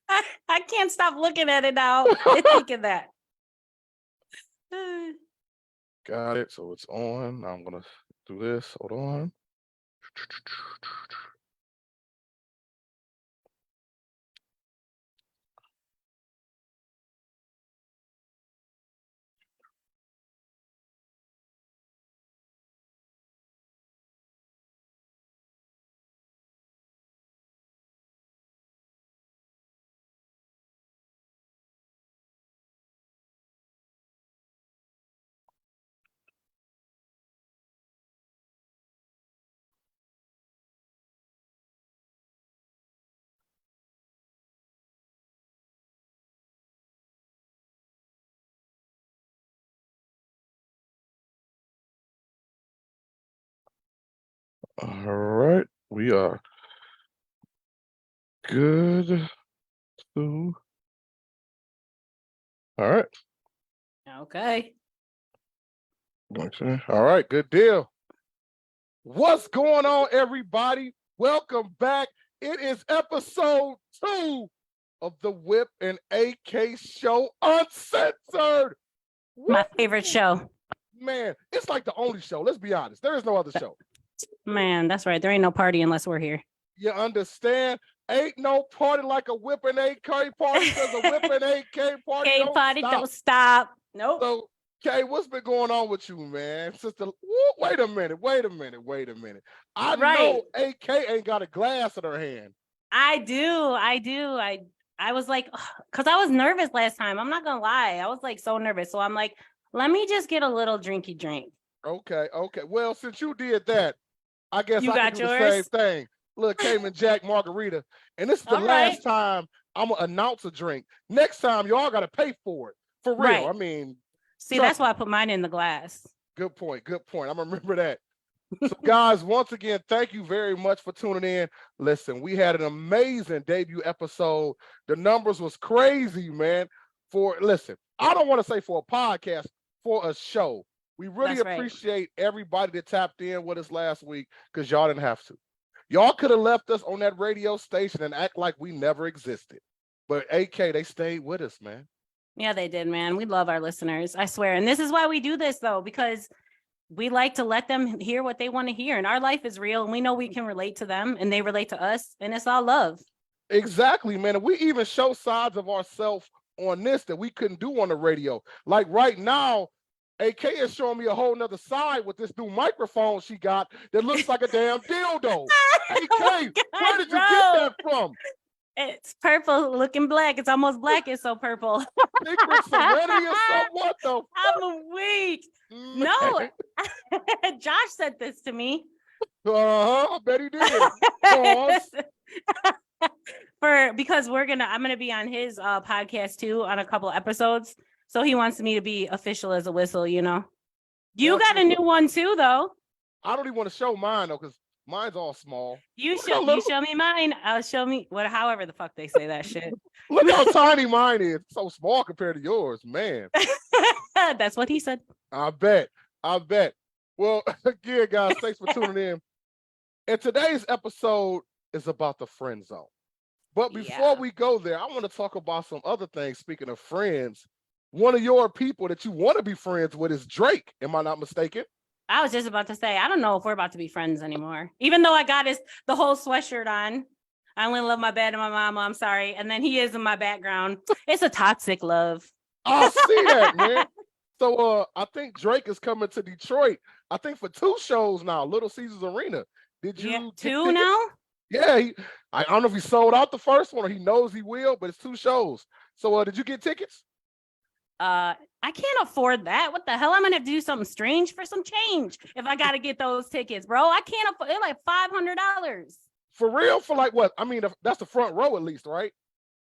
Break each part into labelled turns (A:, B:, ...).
A: I can't stop looking at it now and thinking that.
B: Got it. So it's on. I'm gonna do this. Hold on. All right, we are good to. All right.
A: Okay.
B: Okay. All right, good deal. What's going on, everybody? Welcome back. It is episode 2 of the Whip and AK show, Uncensored.
A: My favorite show.
B: Man, it's like the only show. Let's be honest. There is no other show.
A: Man, that's right. There ain't no party unless we're here.
B: You understand? Ain't no party like a Whip and AK party because a Whip and AK party
A: Okay,
B: don't
A: party
B: stop.
A: don't stop. Nope.
B: So, Kay, what's been going on with you, man? Sister, wait a minute. I know AK ain't got a glass in her hand.
A: I do. I was like, because I was nervous last time. I'm not gonna lie. I was like so nervous. So I'm like, let me just get a little drinky drink.
B: Okay. Well, since you did that, I guess
A: You
B: I
A: got
B: can do
A: yours?
B: the same thing. Look, Cayman Jack Margarita. And this is the last time I'm going to announce a drink. Next time, y'all got to pay for it. For real.
A: Right.
B: I mean.
A: See, that's why I put mine in the glass.
B: Good point. I'm going to remember that. So, guys, once again, thank you very much for tuning in. Listen, we had an amazing debut episode. The numbers was crazy, man. I don't want to say for a podcast, for a show. We really appreciate everybody that tapped in with us last week because y'all didn't have to. Y'all could have left us on that radio station and act like we never existed. But AK, they stayed with us, man.
A: Yeah, they did, man. We love our listeners, I swear. And this is why we do this, though, because we like to let them hear what they want to hear. And our life is real. And we know we can relate to them and they relate to us. And it's all love.
B: Exactly, man. And we even show sides of ourselves on this that we couldn't do on the radio. Like right now, AK is showing me a whole nother side with this new microphone she got that looks like a damn dildo. AK,
A: God,
B: where did you get that from?
A: It's purple looking black. It's almost black. It's so purple.
B: Secret serenity or something? What the fuck?
A: I'm weak. No, Josh said this to me.
B: I bet he did.
A: Because I'm gonna be on his podcast too on a couple episodes. So he wants me to be official as a whistle, you know. You got a new one too, though.
B: I don't even want to show mine though, because mine's all small.
A: You show me mine. I'll show me however the fuck they say that shit.
B: Look how tiny mine is. It's so small compared to yours, man.
A: That's what he said.
B: I bet. Well, again, guys, thanks for tuning in. And today's episode is about the friend zone. But before we go there, I want to talk about some other things. Speaking of friends, one of your people that you want to be friends with is Drake. Am I not mistaken?
A: I was just about to say, I don't know if we're about to be friends anymore. Even though I got the whole sweatshirt on. I only love my dad and my mama. I'm sorry. And then he is in my background. It's a toxic love.
B: I see that, man. So I think Drake is coming to Detroit. I think for 2 shows now, Little Caesars Arena. Did you
A: 2 now?
B: Yeah, I don't know if he sold out the first one or he knows he will, but it's 2 shows. So did you get tickets?
A: I can't afford that. What the hell? I'm gonna do something strange for some change if I gotta get those tickets, bro. I can't afford. They're like $500.
B: For real? For like what? I mean, that's the front row at least, right?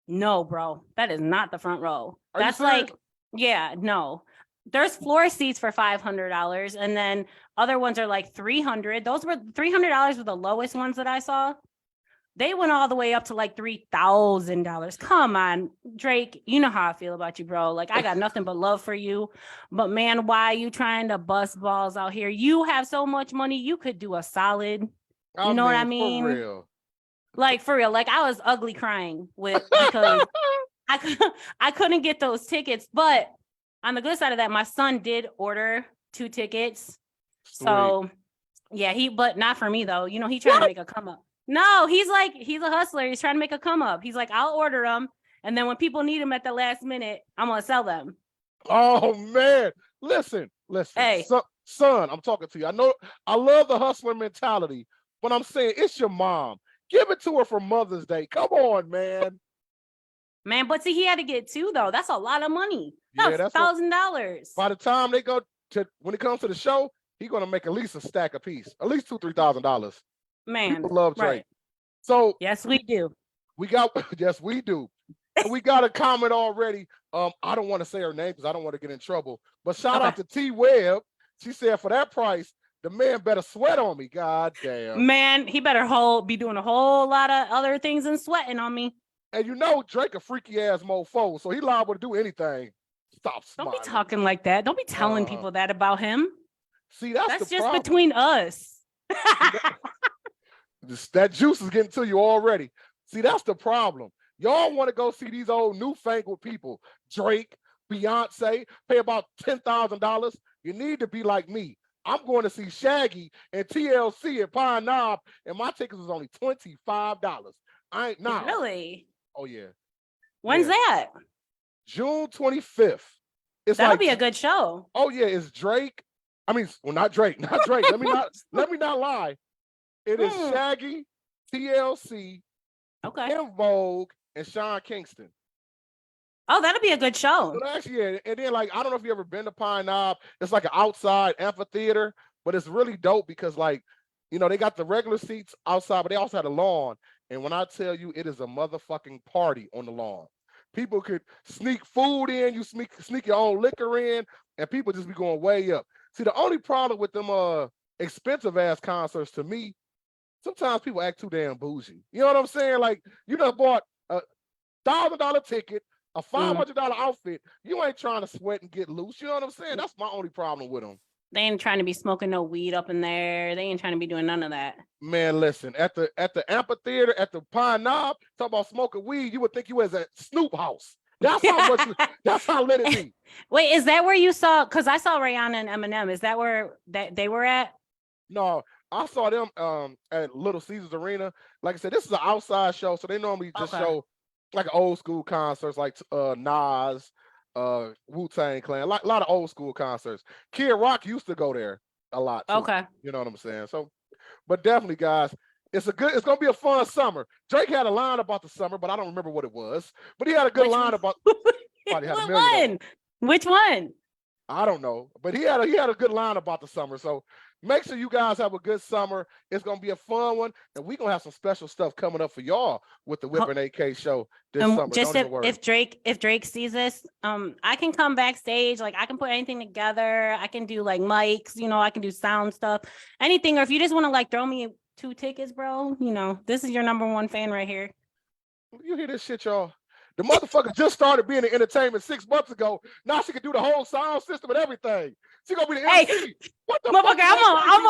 A: No, bro, that is not the front row.
B: That's
A: like, no. There's floor seats for $500, and then other ones are like $300. Those were $300 were the lowest ones that I saw. They went all the way up to like $3,000. Come on, Drake. You know how I feel about you, bro. Like, I got nothing but love for you. But man, why are you trying to bust balls out here? You have so much money. You could do a solid. You know what I mean?
B: For real.
A: Like for real, like I was ugly crying because I couldn't get those tickets. But on the good side of that, my son did order 2 tickets.
B: Sweet.
A: So yeah, but not for me though. He trying to
B: What?
A: make a come up. No, he's a hustler. He's trying to make a come up. He's like, I'll order them. And then when people need them at the last minute, I'm going to sell them.
B: Oh man. Listen.
A: Hey.
B: Son, I'm talking to you. I know I love the hustler mentality, but I'm saying it's your mom. Give it to her for Mother's Day. Come on, man.
A: Man, but see, he had to get 2 though. That's a lot of money.
B: Yeah,
A: That's
B: that's
A: $1,000.
B: by the time they go to when it comes to the show, he's gonna make at least a stack a piece, at least $2,000-$3,000.
A: Man,
B: People love Drake.
A: right.
B: So
A: Yes, we do.
B: we got yes, we do. And we got a comment already. I don't want to say her name because I don't want to get in trouble. But shout out to T Webb. She said for that price, the man better sweat on me. God damn.
A: Man, he better be doing a whole lot of other things and sweating on me.
B: And you know Drake a freaky ass mofo, so he liable to do anything. Stop smiling.
A: Don't be talking like that. Don't be telling people that about him.
B: See, that's
A: just
B: problem.
A: Between us.
B: That juice is getting to you already. See, that's the problem. Y'all want to go see these old newfangled people, Drake, Beyonce, pay about $10,000. You need to be like me. I'm going to see Shaggy and TLC at Pine Knob, and my tickets was only $25. I ain't now.
A: Really?
B: Oh yeah.
A: When's that?
B: June 25th.
A: That'll be a good show.
B: Oh yeah, it's Drake. I mean, well, not Drake. let me not lie. It is Shaggy, TLC, In Vogue, and Sean Kingston.
A: Oh, that'll be a good show.
B: So actually, yeah. And then, like, I don't know if you ever been to Pine Knob. It's like an outside amphitheater, but it's really dope because, like, they got the regular seats outside, but they also had a lawn. And when I tell you, it is a motherfucking party on the lawn. People could sneak food in, you sneak your own liquor in, and people just be going way up. See, the only problem with them expensive ass concerts to me, sometimes people act too damn bougie. You know what I'm saying? Like, you done bought a $1,000 ticket, a $500 outfit. You ain't trying to sweat and get loose. You know what I'm saying? That's my only problem with them.
A: They ain't trying to be smoking no weed up in there. They ain't trying to be doing none of that.
B: Man, listen, at the amphitheater, at the Pine Knob, talk about smoking weed, you would think you was at Snoop House. That's how much. That's how lit it be.
A: Wait, is that where you saw? Because I saw Rihanna and Eminem. Is that where they were at?
B: No, I saw them at Little Caesars Arena. Like I said, this is an outside show, so they normally just show like old school concerts, like Nas, Wu-Tang Clan, a lot of old school concerts. Kid Rock used to go there a lot too.
A: Okay.
B: You know what I'm saying? So, but definitely, guys, it's gonna be a fun summer. Drake had a line about the summer, but I don't remember what it was. But he had a good line about
A: What one? Which one?
B: I don't know, but he had a good line about the summer. So make sure you guys have a good summer. It's gonna be a fun one, and we're gonna have some special stuff coming up for y'all with the Whippin' AK show this summer.
A: Just if Drake sees this, I can come backstage. Like I can put anything together. I can do like mics. I can do sound stuff, anything. Or if you just want to like throw me 2 tickets, bro. This is your number 1 fan right here.
B: You hear this shit, y'all? The motherfucker just started being in entertainment 6 months ago. Now she can do the whole sound system and everything. She gonna be the MC. What the
A: motherfucker? I'm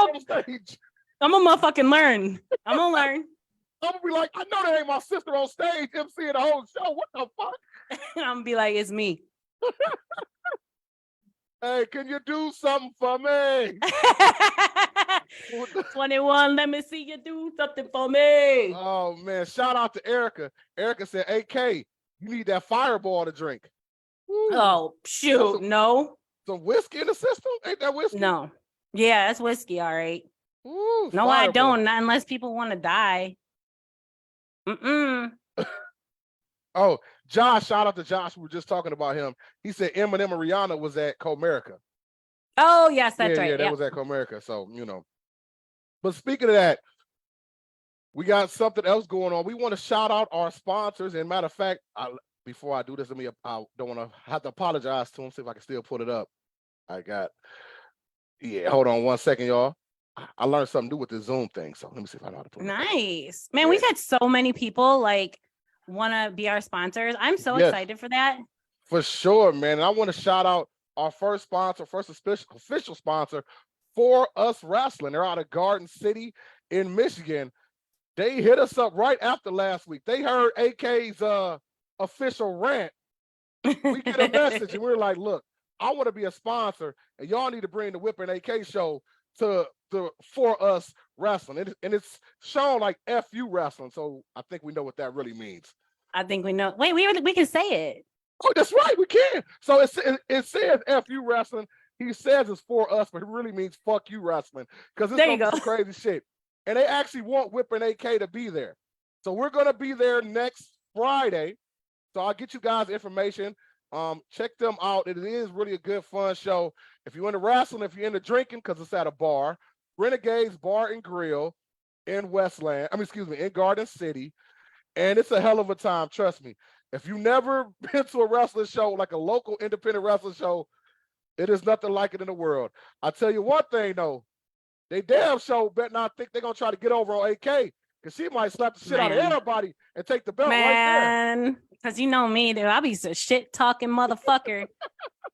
A: gonna motherfucking learn. I'm gonna learn.
B: I'm gonna be like, I know that ain't my sister on stage MCing the whole show. What the fuck?
A: I'm gonna be like, it's me.
B: Hey, can you do something for me?
A: 21, let me see you do something for me.
B: Oh man, shout out to Erica. Erica said, AK, you need that fireball to drink.
A: Woo. Oh, shoot, no.
B: Some whiskey in the system? Ain't that whiskey?
A: No. Yeah, that's whiskey, all right.
B: Ooh,
A: no, fireball. I don't, not unless people want to die.
B: Oh, Josh, shout out to Josh. We were just talking about him. He said Eminem and Rihanna was at Comerica.
A: Oh, yes, that's right.
B: Yeah, that was at Comerica. So, But speaking of that, we got something else going on. We want to shout out our sponsors. And matter of fact, before I do this, I don't want to have to apologize to them. See if I can still put it up. Hold on 1 second, y'all. I learned something new with the Zoom thing. So let me see if I know how to put it up.
A: Nice. Man, we've had so many people want to be our sponsors. I'm so excited for that.
B: For sure, man. And I want to shout out our first official sponsor, For Us Wrestling. They're out of Garden City in Michigan. They hit us up right after last week. They heard AK's official rant. We get a message and we're like, look, I want to be a sponsor, and y'all need to bring the Whip and AK show to For Us Wrestling. And it's shown like FU Wrestling. So I think we know what that really means.
A: I think we know. Wait, we can say it.
B: Oh, that's right, we can. So it says FU Wrestling. He says it's For Us, but it really means fuck you wrestling, because it's gonna be some crazy shit. And they actually want Whip and AK to be there. So we're gonna be there next Friday. So I'll get you guys information. Check them out. It is really a good, fun show. If you're into wrestling, if you're into drinking, because it's at a bar, Renegades Bar and Grill in in Garden City. And it's a hell of a time, trust me. If you've never been to a wrestling show, like a local independent wrestling show, it is nothing like it in the world. I tell you one thing though, they damn show better not think they're gonna try to get over on AK, because she might slap the shit out of everybody and take the belt right there.
A: Because you know me, dude, I'll be a shit talking motherfucker.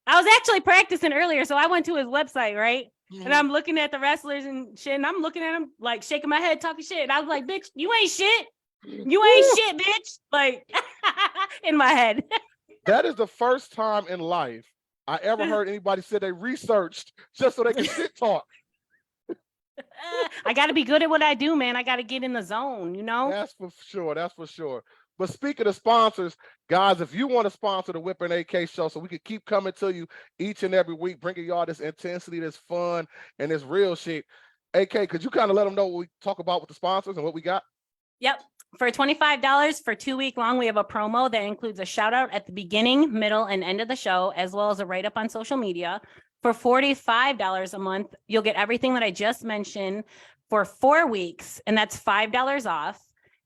A: I was actually practicing earlier, so I went to his website, right? Mm-hmm. And I'm looking at the wrestlers and shit, and I'm looking at him like shaking my head, talking shit. And I was like, bitch, you ain't shit. You ain't shit, bitch. Like in my head.
B: That is the first time in life I ever heard anybody say they researched just so they can shit talk.
A: I got to be good at what I do, man. I got to get in the zone, you know?
B: That's for sure. That's for sure. But speaking of sponsors, guys, if you want to sponsor the Whip and AK show so we can keep coming to you each and every week, bringing y'all this intensity, this fun, and this real shit, AK, could you kind of let them know what we talk about with the sponsors and what we got?
A: Yep. For $25 for 2 week long, we have a promo that includes a shout out at the beginning, middle, and end of the show, as well as a write up on social media. For $45 a month, you'll get everything that I just mentioned for 4 weeks, and that's $5 off.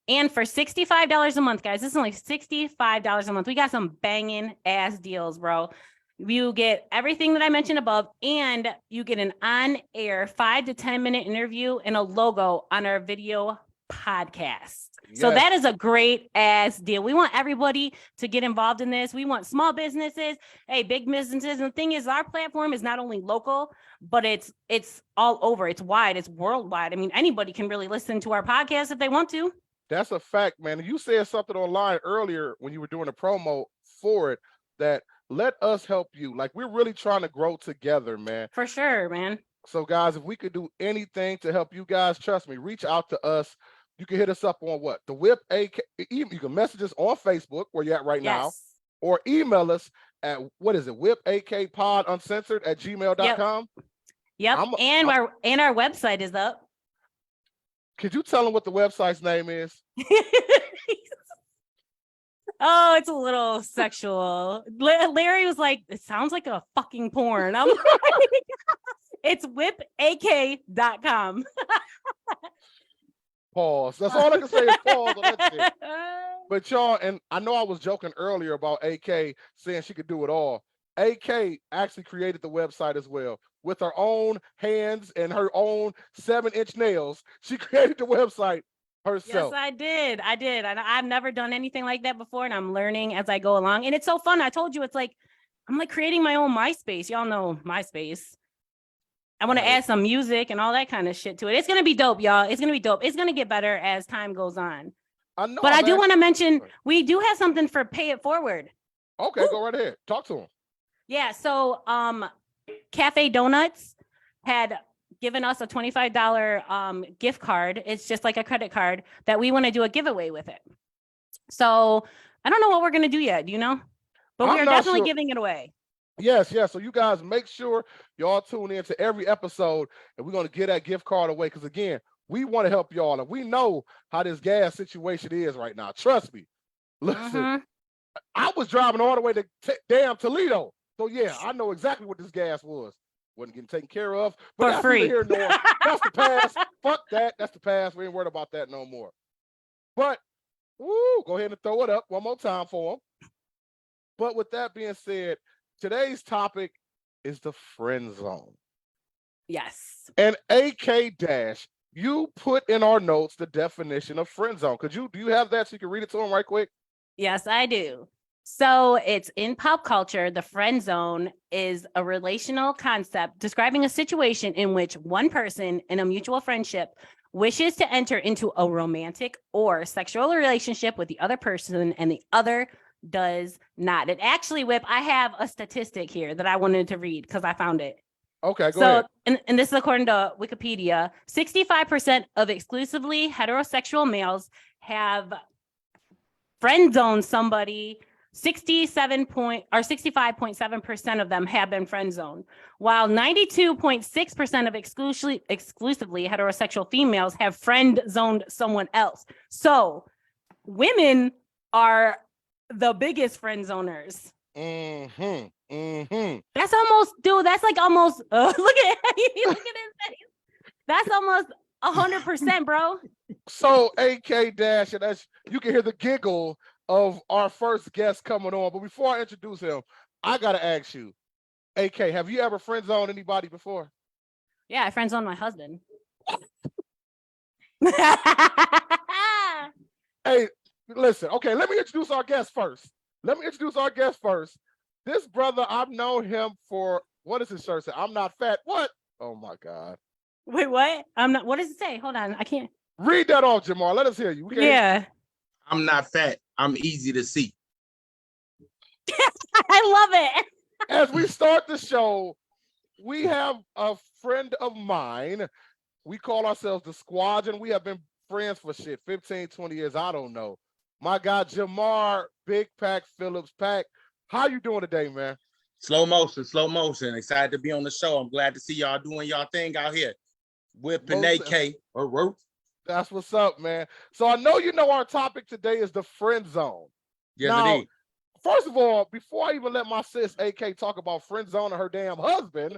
A: And for $65 a month, guys, this is only $65 a month. We got some banging ass deals, bro. You get everything that I mentioned above, and you get an on-air 5 to 10 minute interview and a logo on our video podcast. Yes. So that is a great ass deal. We want everybody to get involved in this. We want small businesses, big businesses. And the thing is, our platform is not only local, but it's all over. It's wide. It's worldwide. I mean, anybody can really listen to our podcast if they want to.
B: That's a fact, man. You said something online earlier when you were doing a promo for it, that let us help you. Like, we're really trying to grow together, man.
A: For sure, man.
B: So guys, if we could do anything to help you guys, trust me, reach out to us. You can hit us up on what? The Whip AK. You can message us on Facebook, where you're at right now, or email us at, what is it? Whip AK Pod Uncensored at gmail.com.
A: Yep. And our website is up.
B: Could you tell them what the website's name is?
A: Oh, it's a little sexual. Larry was like, it sounds like a fucking porn. I'm like, it's whipak.com.
B: Pause. That's all I can say is pause on that shit. But y'all, and I know I was joking earlier about AK saying she could do it all. AK actually created the website as well. With her own hands and her own 7-inch nails, she created the website herself.
A: Yes, I did. I've never done anything like that before, and I'm learning as I go along. And it's so fun. I told you, it's like, I'm like creating my own MySpace. Y'all know MySpace. I want to add some music and all that kind of shit to it. It's going to be dope, y'all. It's going to be dope. It's going to get better as time goes on.
B: I know.
A: But I do want to mention, we do have something for Pay It Forward.
B: Okay, go right ahead. Talk to them.
A: Yeah, so Cafe Donuts had given us a $25 gift card. It's just like a credit card that we want to do a giveaway with it. So I don't know what we're going to do yet, you know? But we are definitely giving it away.
B: Yes. So you guys make sure y'all tune in to every episode, and we're going to get that gift card away. Because again, we want to help y'all, and we know how this gas situation is right now. Trust me. Listen, I was driving all the way to damn Toledo. So yeah, I know exactly what this gas was. Wasn't getting taken care of. But
A: for free.
B: Here, that's the past. Fuck that. That's the past. We ain't worried about that no more. But go ahead and throw it up one more time for them. But with that being said, today's topic is the friend zone.
A: Yes.
B: And AK Dash, you put in our notes the definition of friend zone. Do you have that so you can read it to them right quick?
A: Yes, I do. So it's in pop culture. The friend zone is a relational concept describing a situation in which one person in a mutual friendship wishes to enter into a romantic or sexual relationship with the other person and the other does not. And actually, Whip, I have a statistic here that I wanted to read because I found it.
B: Okay, go ahead.
A: And this is according to Wikipedia, 65% of exclusively heterosexual males have friend zoned somebody. 65.7% of them have been friend zoned, while 92.6% of exclusively heterosexual females have friend zoned someone else. So women are the biggest friend zoners. That's almost, dude, that's like almost, look at look at his face. That's almost 100%, bro.
B: So AK Dash, and that's, you can hear the giggle of our first guest coming on. But before I introduce him, I gotta ask you, AK, have you ever friend zoned anybody before?
A: Yeah, I friend zoned my husband.
B: Hey, listen, okay, let me introduce our guest first. This brother, I've known him for, what does his shirt say? I'm not fat. What? Oh my God.
A: Wait, what? I'm not, what does it say? Hold on, I can't.
B: Read that off, Jamar. Let us hear you.
A: Yeah.
C: I'm not fat. I'm easy to see.
A: I love it.
B: As we start the show, we have a friend of mine. We call ourselves the Squadron. We have been friends for 15, 20 years. I don't know. My guy, Jamar, Big Pack Phillips. Pack, how you doing today, man?
C: Slow motion. Excited to be on the show. I'm glad to see y'all doing y'all thing out here. Whipping AK.
B: That's what's up, man. So I know you know our topic today is the friend zone.
C: Yes,
B: now,
C: indeed.
B: First of all, before I even let my sis AK talk about friend zone and her damn husband,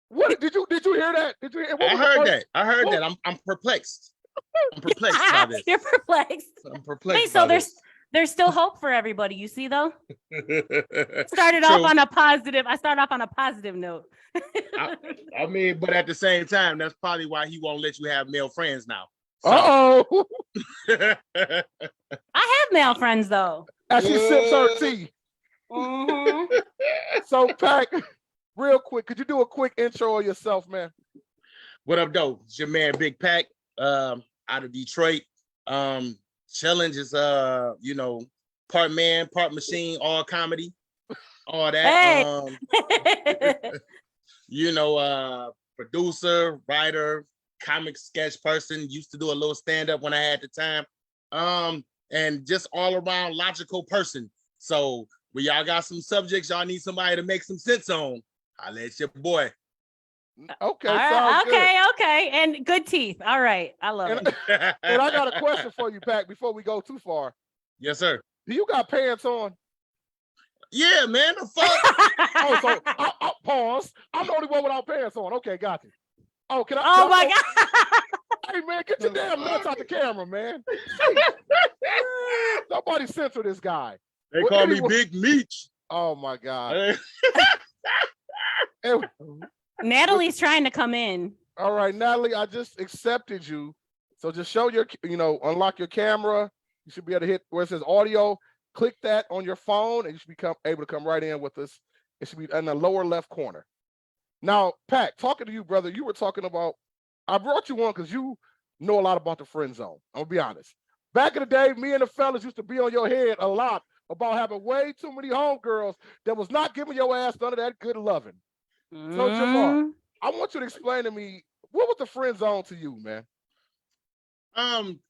B: what did you hear that? Did you hear?
C: I heard that. I'm perplexed. I'm perplexed by this.
A: You're perplexed.
C: I'm perplexed.
A: Wait, so there's still hope for everybody. You see, though. Started off on a positive. I started off on a positive note.
C: I mean, but at the same time, that's probably why he won't let you have male friends now. So.
B: Uh-oh.
A: I have male friends though.
B: As she sips her tea.
A: Mm-hmm.
B: So, Pack, real quick, could you do a quick intro of yourself, man?
C: What up, though? It's your man, Big Pack, out of Detroit. Challenge is, part man, part machine, all comedy, all that.
A: Hey.
C: Producer, writer, comic sketch person, used to do a little stand-up when I had the time. And just all around logical person. So when y'all got some subjects y'all need somebody to make some sense on, holla at your boy.
B: Okay,
A: okay. And good teeth. All right. I love it.
B: And I got a question for you, Pack, before we go too far.
C: Yes, sir.
B: Do you got pants on?
C: Yeah, man. The fuck?
B: So I pause. I'm the only one without pants on. Okay, got you. Oh, can I?
A: Oh my God.
B: Hey, man, get your damn nuts out the camera, man. Somebody censor this guy.
C: They call me Big Meech.
B: Oh, my God.
A: Natalie's trying to come in.
B: All right, Natalie, I just accepted you. So just show your, unlock your camera. You should be able to hit where it says audio. Click that on your phone, and you should be able to come right in with us. It should be in the lower left corner. Now, Pat, talking to you, brother, you were talking about, I brought you on because you know a lot about the friend zone. I'm going to be honest. Back in the day, me and the fellas used to be on your head a lot about having way too many homegirls that was not giving your ass none of that good loving. So, Jamar, I want you to explain to me, what was the friend zone to you, man?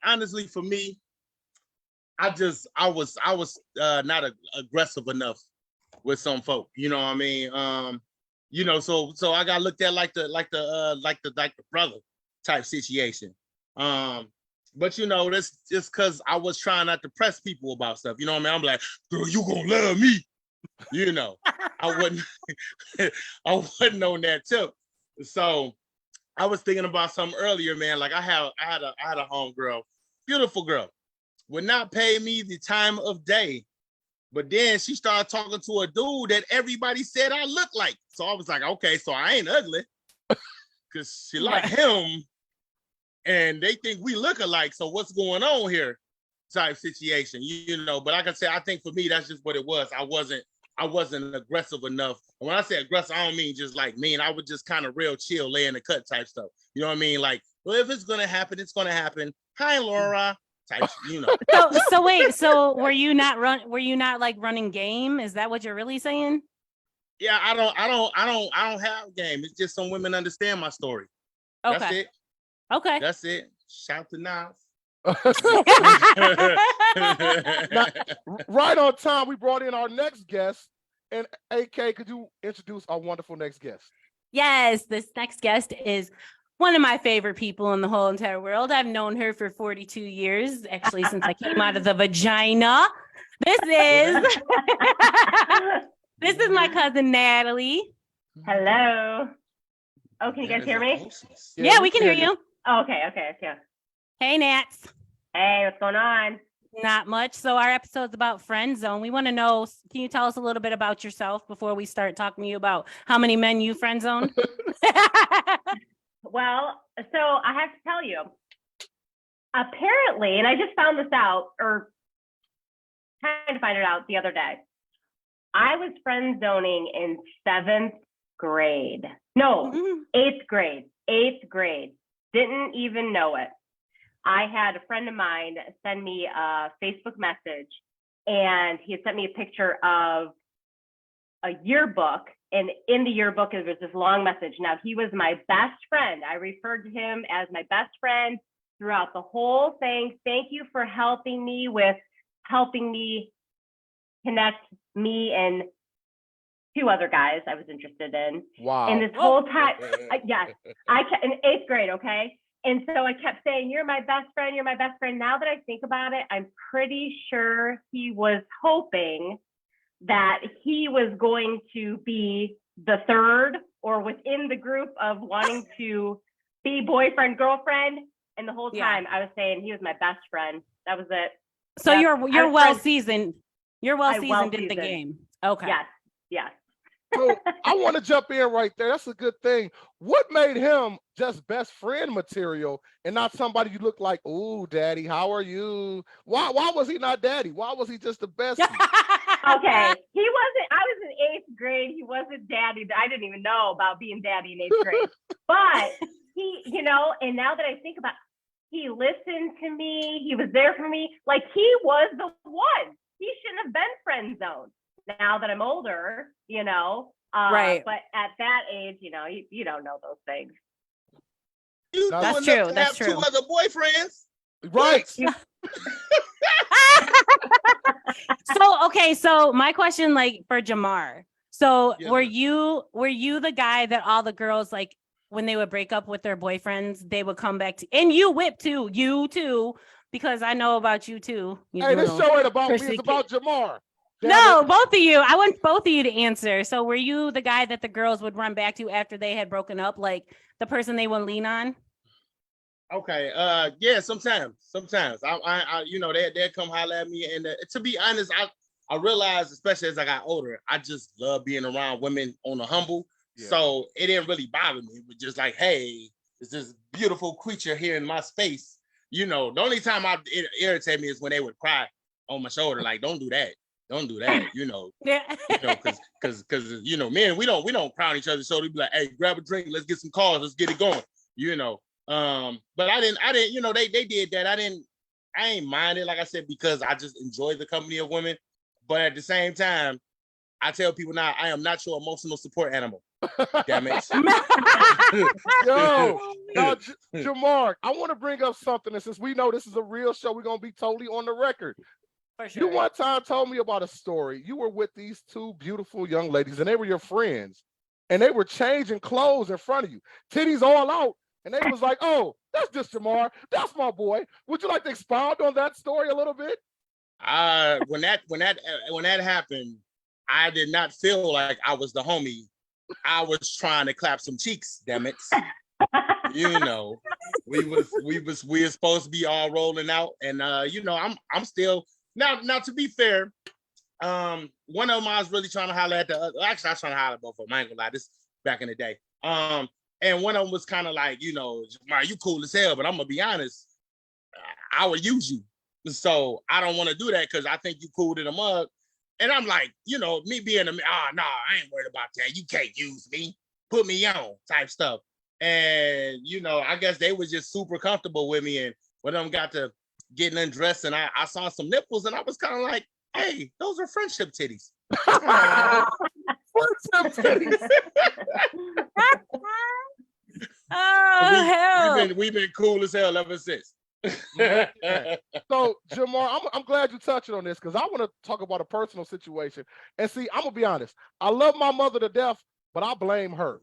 C: Honestly, for me, I was not aggressive enough with some folk. You know what I mean? So I got looked at like the brother type situation. But that's just because I was trying not to press people about stuff. You know what I mean? I'm like, girl, you gonna love me. I wasn't on that tip. So I was thinking about something earlier, man. Like I had a homegirl, beautiful girl, would not pay me the time of day. But then she started talking to a dude that everybody said I look like. So I was like, okay, so I ain't ugly. Because she like him. And they think we look alike. So what's going on here? Type situation, But like I said, I think for me, that's just what it was. I wasn't aggressive enough. And when I say aggressive, I don't mean just like mean. I was just kind of real chill, lay in the cut type stuff. You know what I mean? Like Well, if it's gonna happen, it's gonna happen. Hi, Laura. Type, you know.
A: So wait, so were you not like running game? Is that what you're really saying?
C: Yeah, I don't have game. It's just some women understand my story. That's
A: Okay.
C: it.
A: Okay.
C: That's it. Shout to Nas.
B: Right on time, we brought in our next guest. And AK, could you introduce our wonderful next guest?
A: Yes, this next guest is one of my favorite people in the whole entire world. I've known her for 42 years, actually, since I came out of the vagina. This is this is my cousin Natalie.
D: Hello. Oh, can you guys hear me?
A: Yeah, we can hear you.
D: Oh, okay.
A: Hey, Nats.
D: Hey, what's going on?
A: Not much. So our episode's about friend zone. We want to know, can you tell us a little bit about yourself before we start talking to you about how many men you friend zone?
D: Well, so I have to tell you, apparently, and I just found this out, or trying to find it out the other day. I was friend zoning in 7th grade. No, 8th grade. 8th grade. Didn't even know it. I had a friend of mine send me a Facebook message, and he had sent me a picture of a yearbook, and in the yearbook it was this long message. Now, he was my best friend. I referred to him as my best friend throughout the whole thing. Thank you for helping me connect me and 2 other guys I was interested in.
B: Wow.
D: And this whole time, yes, I kept in 8th grade, okay? And so I kept saying, you're my best friend, you're my best friend. Now that I think about it, I'm pretty sure he was hoping that he was going to be the third or within the group of wanting to be boyfriend, girlfriend. And the whole time I was saying he was my best friend. That was it.
A: So
D: Yes,
A: you're well seasoned. You're well
D: I'm
A: seasoned in the
D: well-seasoned.
A: game. Okay.
D: Yes.
B: So I want to jump in right there. That's a good thing. What made him just best friend material and not somebody you look like, ooh, daddy, how are you? Why was he not daddy? Why was he just the best?
D: Okay. He wasn't, I was in 8th grade. He wasn't daddy. I didn't even know about being daddy in 8th grade. But he, and now that I think about it, he listened to me. He was there for me. Like, he was the one. He shouldn't have been friend zoned. Now that I'm older,
A: Right.
D: But at that age, you don't know those things.
C: You
A: That's
C: doing
A: true.
C: enough to
A: That's
C: have
A: true.
C: 2 other boyfriends.
B: Right.
A: So my question, like, for Jamar. So
C: Yeah.
A: were you the guy that all the girls, like, when they would break up with their boyfriends, they would come back to, and you whip too, because I know about you too.
B: Hey, this show ain't about me. It's about Jamar.
A: No, both of you. I want both of you to answer. So were you the guy that the girls would run back to after they had broken up, like the person they would lean on?
C: Okay. Yeah. Sometimes. I they'll come holler at me, and to be honest, I realized, especially as I got older, I just love being around women on the humble.
B: Yeah.
C: So it didn't really bother me. It was just like, hey, it's this beautiful creature here in my space. The only time it irritated me is when they would cry on my shoulder, like, don't do that.
A: Yeah.
C: Because men, we don't crown each other's shoulder. We be like, hey, grab a drink, let's get some calls, let's get it going. But I didn't, they did that. I ain't mind it, like I said, because I just enjoy the company of women. But at the same time, I tell people now, I am not your emotional support animal. Damn it.
B: Yo, now, Jamar, I want to bring up something. And since we know this is a real show, we're going to be totally on the record.
A: For sure.
B: You one time told me about a story. You were with these 2 beautiful young ladies, and they were your friends, and they were changing clothes in front of you, titties all out, and they was like, "Oh, that's just Jamar. That's my boy." Would you like to expound on that story a little bit?
C: When that happened, I did not feel like I was the homie. I was trying to clap some cheeks. Damn it. We were supposed to be all rolling out, and I'm still. Now, to be fair, one of them I was really trying to holler at the other. Actually, I was trying to holler at both of them. I ain't gonna lie, this back in the day. And one of them was kind of like, Jamar, you cool as hell, but I'm gonna be honest, I would use you. So I don't want to do that because I think you cool in a mug. And I'm like, me being no, I ain't worried about that. You can't use me. Put me on type stuff. And I guess they were just super comfortable with me. And when them got to getting undressed, and I saw some nipples, and I was kind of like, "Hey, those are friendship titties."
B: Friendship titties.
A: Oh hell!
C: We've been cool as hell ever since.
B: Man. So, Jamar, I'm glad you touched on this because I want to talk about a personal situation. And see, I'm gonna be honest. I love my mother to death, but I blame her.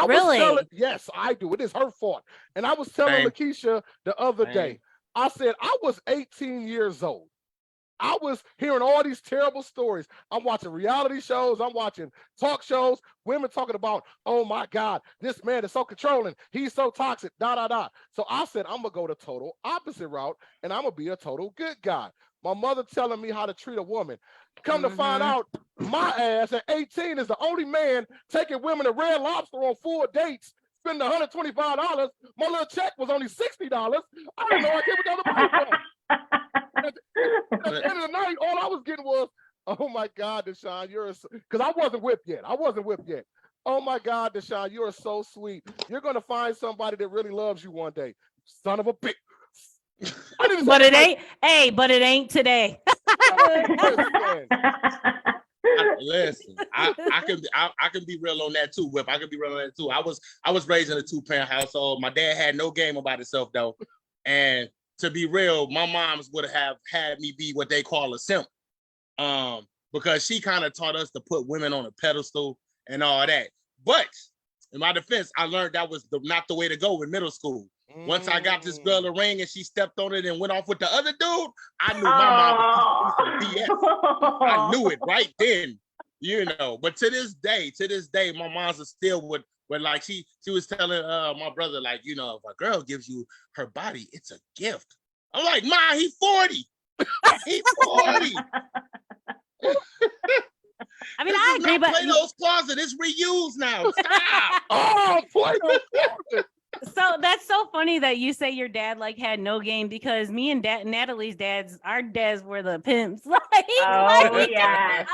A: Really?
B: Yes, I do. It is her fault. And I was telling
C: Same.
B: Lakeisha the other
C: Same.
B: day, I said, I was 18 years old. I was hearing all these terrible stories. I'm watching reality shows. I'm watching talk shows. Women talking about, oh my God, this man is so controlling. He's so toxic, da, da, da. So I said, I'm going to go the total opposite route and I'm going to be a total good guy. My mother telling me how to treat a woman. Come to find out, my ass at 18 is the only man taking women to Red Lobster on 4 dates, spending $125. My little check was only $60. I didn't know I gave another money from. At the end of the night, all I was getting was, oh my God, Deshaun, because I wasn't whipped yet. Oh my God, Deshaun, you're so sweet. You're going to find somebody that really loves you one day. Son of a bitch.
A: But it ain't. Hey, but it ain't today.
C: Listen, I can be real on that too, Whip. I can be real on that too. I was raised in a 2-parent household. My dad had no game about himself though, and to be real, my mom's would have had me be what they call a simp, because she kind of taught us to put women on a pedestal and all that. But in my defense, I learned that was not the way to go in middle school. Once I got this girl a ring and she stepped on it and went off with the other dude, I knew my mom was BS. I knew it right then, But to this day, my mom's still with like she was telling my brother, like, if a girl gives you her body, it's a gift. I'm like, Ma, he's 40. He's 40.
A: I mean, I agree, but
C: Plato's Closet is reused now. Stop.
B: Oh, Plato's Closet.
A: So that's so funny that you say your dad had no game, because me and Natalie's our dads were the pimps.
D: Oh yeah.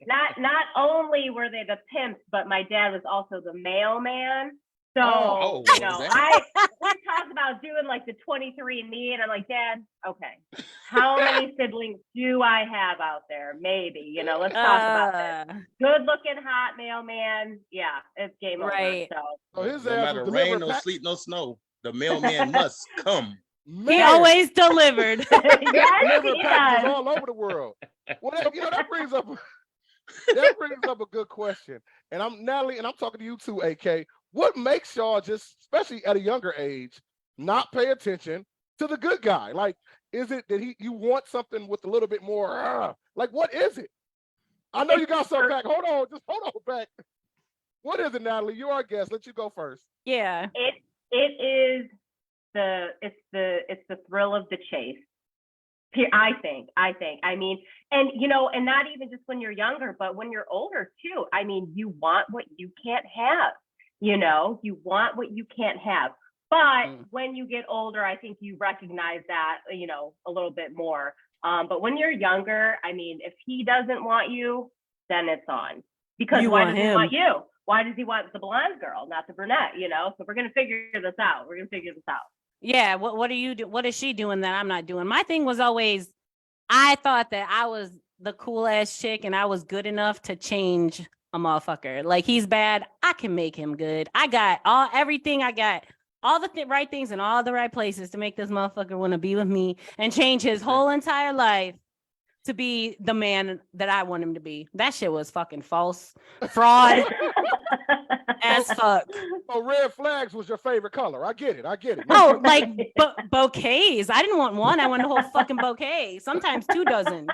D: Not only were they the pimps, but my dad was also the mailman. So we talked about doing the 23andMe, and I'm like, Dad, okay, how many siblings do I have out there? Maybe, let's talk about this. Good looking, hot mailman. Yeah, it's game over.
B: So his
C: no matter rain, no sleet, no snow, the mailman must come.
B: Man.
A: He always delivered.
D: Yes, he
B: packages
D: does.
B: all over the world. Well, that brings up a good question. And I'm Natalie, and I'm talking to you too, AK. What makes y'all just, especially at a younger age, not pay attention to the good guy? Like, is it that you want something with a little bit more? What is it? I know you got some back. Hold on back. What is it, Natalie? You're our guest. Let you go first.
A: Yeah.
D: It is it's the thrill of the chase. I think. I mean, and and not even just when you're younger, but when you're older too. I mean, you want what you can't have. You want what you can't have. But when you get older, I think you recognize that, a little bit more. But when you're younger, I mean, if he doesn't want you, then it's on. Because why does he want you? Why does he want the blonde girl, not the brunette? So we're gonna figure this out. Yeah.
A: What are you do? What is she doing that I'm not doing? My thing was always, I thought that I was the cool ass chick and I was good enough to change a motherfucker. He's bad, I can make him good. I got everything. I got all the right things in all the right places to make this motherfucker want to be with me and change his whole entire life to be the man that I want him to be. That shit was fucking false, fraud as fuck.
B: So red flags was your favorite color. I get it.
A: No, bouquets. I didn't want one. I wanted a whole fucking bouquet. Sometimes 2 dozen.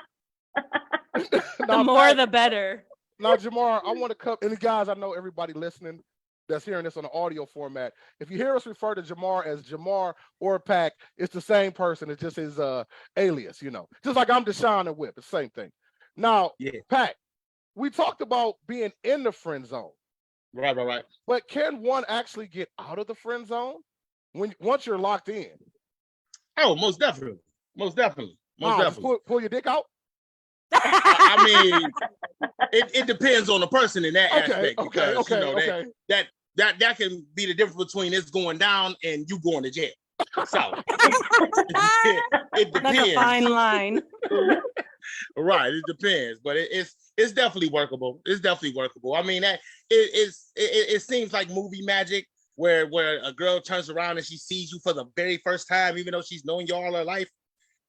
A: The more, the better.
B: Now, Jamar, I want to come, and guys, I know everybody listening that's hearing this on the audio format. If you hear us refer to Jamar as Jamar or Pac, it's the same person. It's just his alias, Just like I'm Deshaun and Whip, it's the same thing. Now, Pac, we talked about being in the friend zone.
C: Right.
B: But can one actually get out of the friend zone once you're locked in?
C: Oh, most definitely.
B: Pull your dick out?
C: I mean, it depends on the person in that aspect, because That can be the difference between this going down and you going to jail. So it
A: That's a
C: depends.
A: fine line.
C: Right, it depends, but it's definitely workable. It's definitely workable. I mean, that it seems like movie magic where a girl turns around and she sees you for the very first time, even though she's known you all her life.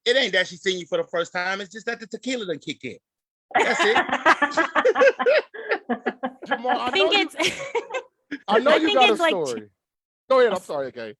C: It ain't that she's seeing you for the first time. It's just that the tequila done kicked in. That's it.
B: Jamal,
A: I think it's.
B: I know
A: I
B: you
A: think
B: got a
A: it's like-
B: story. Go ahead. I'm sorry, okay.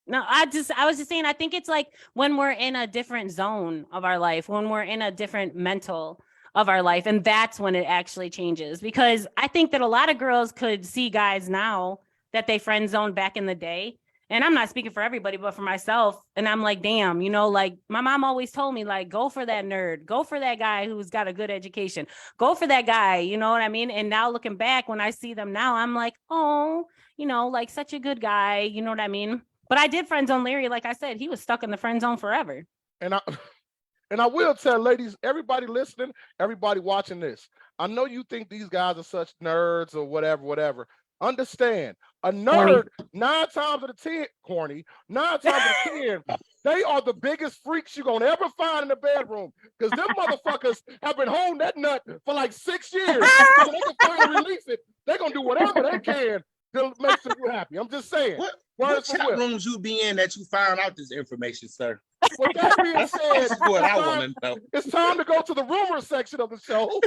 A: No, I was just saying, I think it's like when we're in a different zone of our life, when we're in a different mental of our life, and that's when it actually changes. Because I think that a lot of girls could see guys now that they friend zoned back in the day. And I'm not speaking for everybody, but for myself. And I'm like, damn, you know, like my mom always told me, like, go for that nerd, go for that guy who's got a good education, go for that guy, you know what I mean? And now looking back, when I see them now, I'm like, oh, you know, like such a good guy, you know what I mean? But I did friend zone Larry. Like I said, he was stuck in the friend zone forever.
B: And I will tell ladies, everybody listening, everybody watching this, I know you think these guys are such nerds or whatever. Understand, a nerd, corny. 9 times out of 10, corny, 9 times out of 10, they are the biggest freaks you're going to ever find in the bedroom. Because them motherfuckers have been holding that nut for like 6 years. So they can finally release it. They're going to do whatever they can to make sure you happy. I'm just saying.
C: What chat rooms you be in that you found out this information, sir?
B: With that being said,
C: That's what I want to know.
B: It's time to go to the rumor section of the show.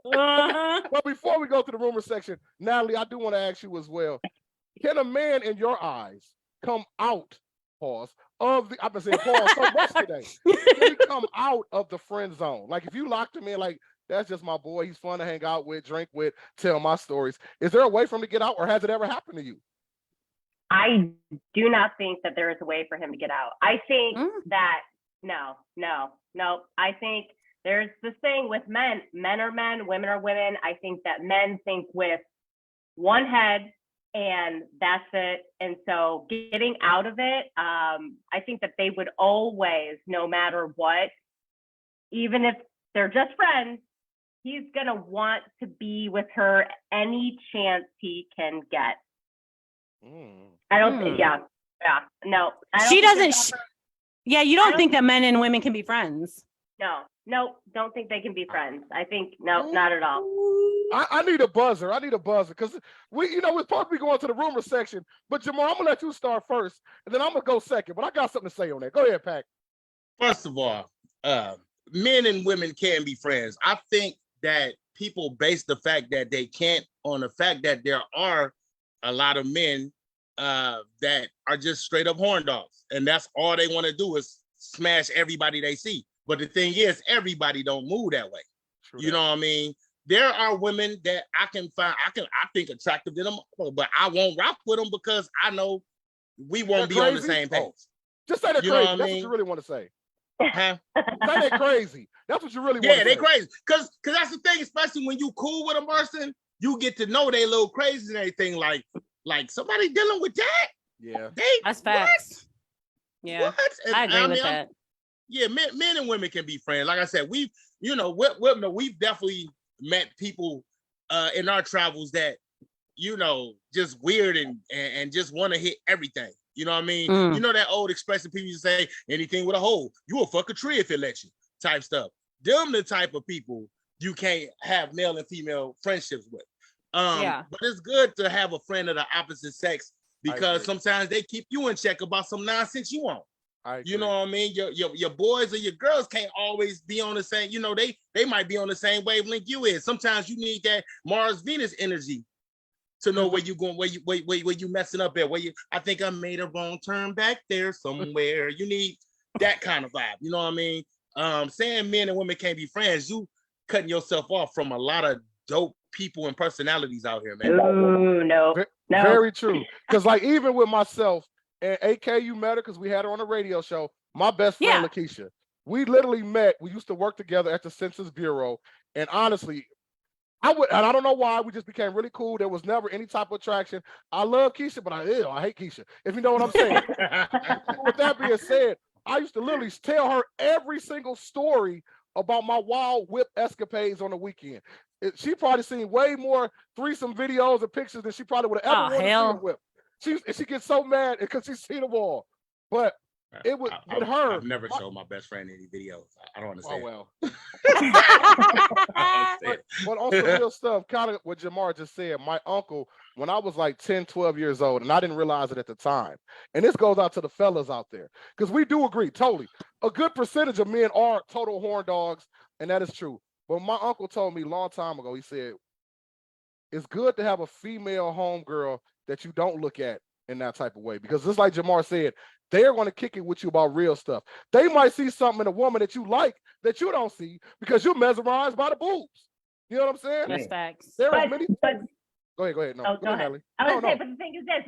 B: But before we go to the rumor section, Natalie, I do want to ask you as well. Can a man in your eyes come out, of the, I've been saying pause so much today. Can he come out of the friend zone? Like if you locked him in, like, that's just my boy, he's fun to hang out with, drink with, tell my stories. Is there a way for him to get out, or has it ever happened to you?
D: I do not think that there is a way for him to get out. I think that no. I think there's this thing with men. Men are men, women are women. I think that men think with one head and that's it. And so getting out of it, I think that they would always, no matter what, even if they're just friends, he's gonna want to be with her any chance he can get. I don't think, no.
A: She doesn't. You don't think that men and women can be friends?
D: No, don't think they can be friends. I think, no, not at all.
B: I need a buzzer. Because we're supposed to be going to the rumor section. But Jamal, I'm gonna let you start first, and then I'm gonna go second. But I got something to say on that. Go ahead, Pac.
C: First of all, men and women can be friends. I think that people base the fact that they can't on the fact that there are a lot of men that are just straight up horn dogs, and that's all they want to do is smash everybody they see. But the thing is, everybody don't move that way. True. You know what I mean? There are women that I think attractive to them, but I won't rock with them because I know we won't be on the same page.
B: Just say they're crazy. That's what you really want to say.
C: Huh?
B: Say they're crazy. That's what you really want to say.
C: Yeah, they're crazy. Because that's the thing, especially when you cool with a person, you get to know they a little crazy and everything. Like somebody dealing with that.
B: Yeah,
A: that's facts. What? Yeah, what? I agree with that.
C: Yeah, men and women can be friends. Like I said, we've definitely met people in our travels that just weird and just want to hit everything. You know what I mean? You know that old expression people used to say, anything with a hole, you will fuck a tree if it lets you, type stuff. Them the type of people you can't have male and female friendships with. But it's good to have a friend of the opposite sex because sometimes they keep you in check about some nonsense you want. You know what I mean? Your boys or your girls can't always be on the same, they might be on the same wavelength you is. Sometimes you need that Mars Venus energy to know where you going, where you messing up at, I think I made a wrong turn back there somewhere. You need that kind of vibe. You know what I mean? Saying men and women can't be friends, you cutting yourself off from a lot of dope people and personalities out here, man.
D: Ooh, no.
B: Very true. Because like even with myself, and AK, you met her because we had her on a radio show. My best friend, Lakeisha. We literally met. We used to work together at the Census Bureau. And honestly, I don't know why. We just became really cool. There was never any type of attraction. I love Keisha, but I hate Keisha, if you know what I'm saying. With that being said, I used to literally tell her every single story about my wild whip escapades on the weekend. She probably seen way more threesome videos and pictures than she probably would have ever wanted to see a
A: hell.
B: whip. She gets so mad because she's seen them all. But it was with her.
C: I've never showed my best friend any videos. I don't
B: Oh
C: understand.
B: well.
C: I don't understand.
B: But on some real stuff, kind of what Jamar just said, my uncle, when I was like 10, 12 years old, and I didn't realize it at the time, and this goes out to the fellas out there, because we do agree, totally. A good percentage of men are total horn dogs, and that is true. But my uncle told me a long time ago, he said, it's good to have a female homegirl that you don't look at in that type of way. Because just like Jamar said, they're going to kick it with you about real stuff. They might see something in a woman that you like that you don't see because you're mesmerized by the boobs. You know what I'm saying?
A: That's facts.
B: There are
D: But-
B: many.
D: but-
B: Go ahead. No,
D: Oh,
B: go ahead, Natalie.
D: I was
B: No,
D: gonna say,
B: no.
D: but the thing is this: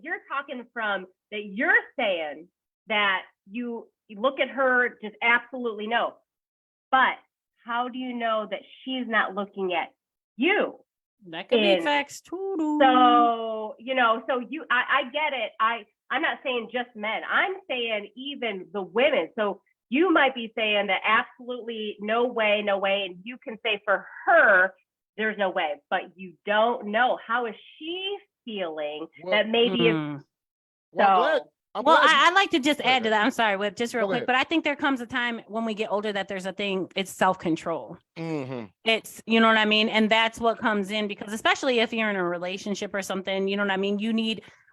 D: you're talking from that. You're saying that you look at her, just absolutely no. But how do you know that she's not looking at you?
A: That could be
D: in-
A: facts too.
D: So I get it. I'm not saying just men. I'm saying even the women. So you might be saying that absolutely no way, and you can say for her there's no way, but you don't know how is she feeling
B: Well,
D: that maybe if
A: Mm.
B: Well, I'm glad.
D: so.
B: I'm
A: Well,
B: glad you-
A: I'd like to just
B: Go ahead.
A: add to that. I'm sorry, Whip, just real
B: Go
A: quick,
B: ahead.
A: but I think there comes a time when we get older that there's a thing, it's self-control.
B: Mhm.
A: It's, you know what I mean? And that's what comes in because especially if you're in a relationship or something, you know what I mean?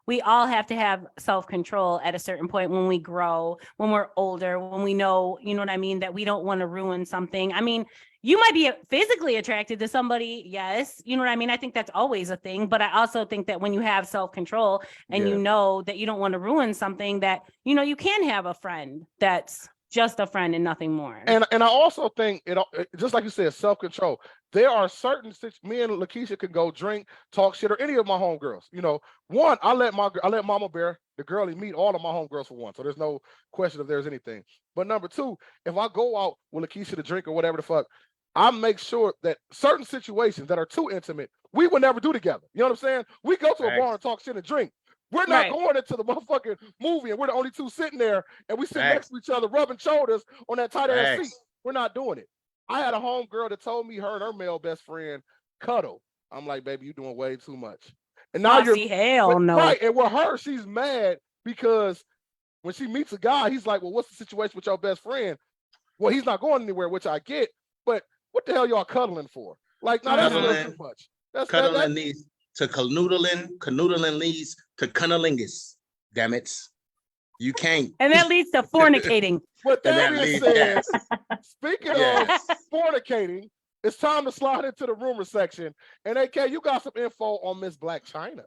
A: We all have to have self-control at a certain point when we grow, when we're older, when we know, you know what I mean, that we don't want to ruin something. I mean, you might be physically attracted to somebody. Yes. You know what I mean? I think that's always a thing, but I also think that when you have self-control and
B: Yeah.
A: you know that you don't want to ruin something that, you know, you can have a friend that's just a friend and nothing more.
B: And I also think just like you said, self-control. There are certain me and Lakeisha can go drink, talk shit, or any of my homegirls. You know, one, I let Mama Bear, the girlie, meet all of my homegirls for one. So there's no question if there's anything. But number two, if I go out with Lakeisha to drink or whatever the fuck, I make sure that certain situations that are too intimate, we would never do together. You know what I'm saying? We go to a bar and talk shit and drink. We're not
A: Right.
B: going into the motherfucking movie and we're the only two sitting there and we sit
C: Facts.
B: next to each other rubbing shoulders on that tight ass
C: Facts.
B: seat. We're not doing it. I had a homegirl that told me her and her male best friend cuddle. I'm like, baby, you're doing way too much. And now you're
A: see, hell no.
B: right. And with her, she's mad because when she meets a guy, he's like, well, what's the situation with your best friend? Well, he's not going anywhere, which I get, but what the hell y'all cuddling for? Like, no, that's a little too much.
C: Cuddling leads to canoodling leads to cunnilingus. Damn it. You can't.
A: And that leads to fornicating.
B: But
C: And
B: that
C: that
B: being
C: leads-
B: said,
C: yes.
B: speaking
C: Yes.
B: of fornicating, it's time to slide into the rumor section. And AK, you got some info on Miss Black China.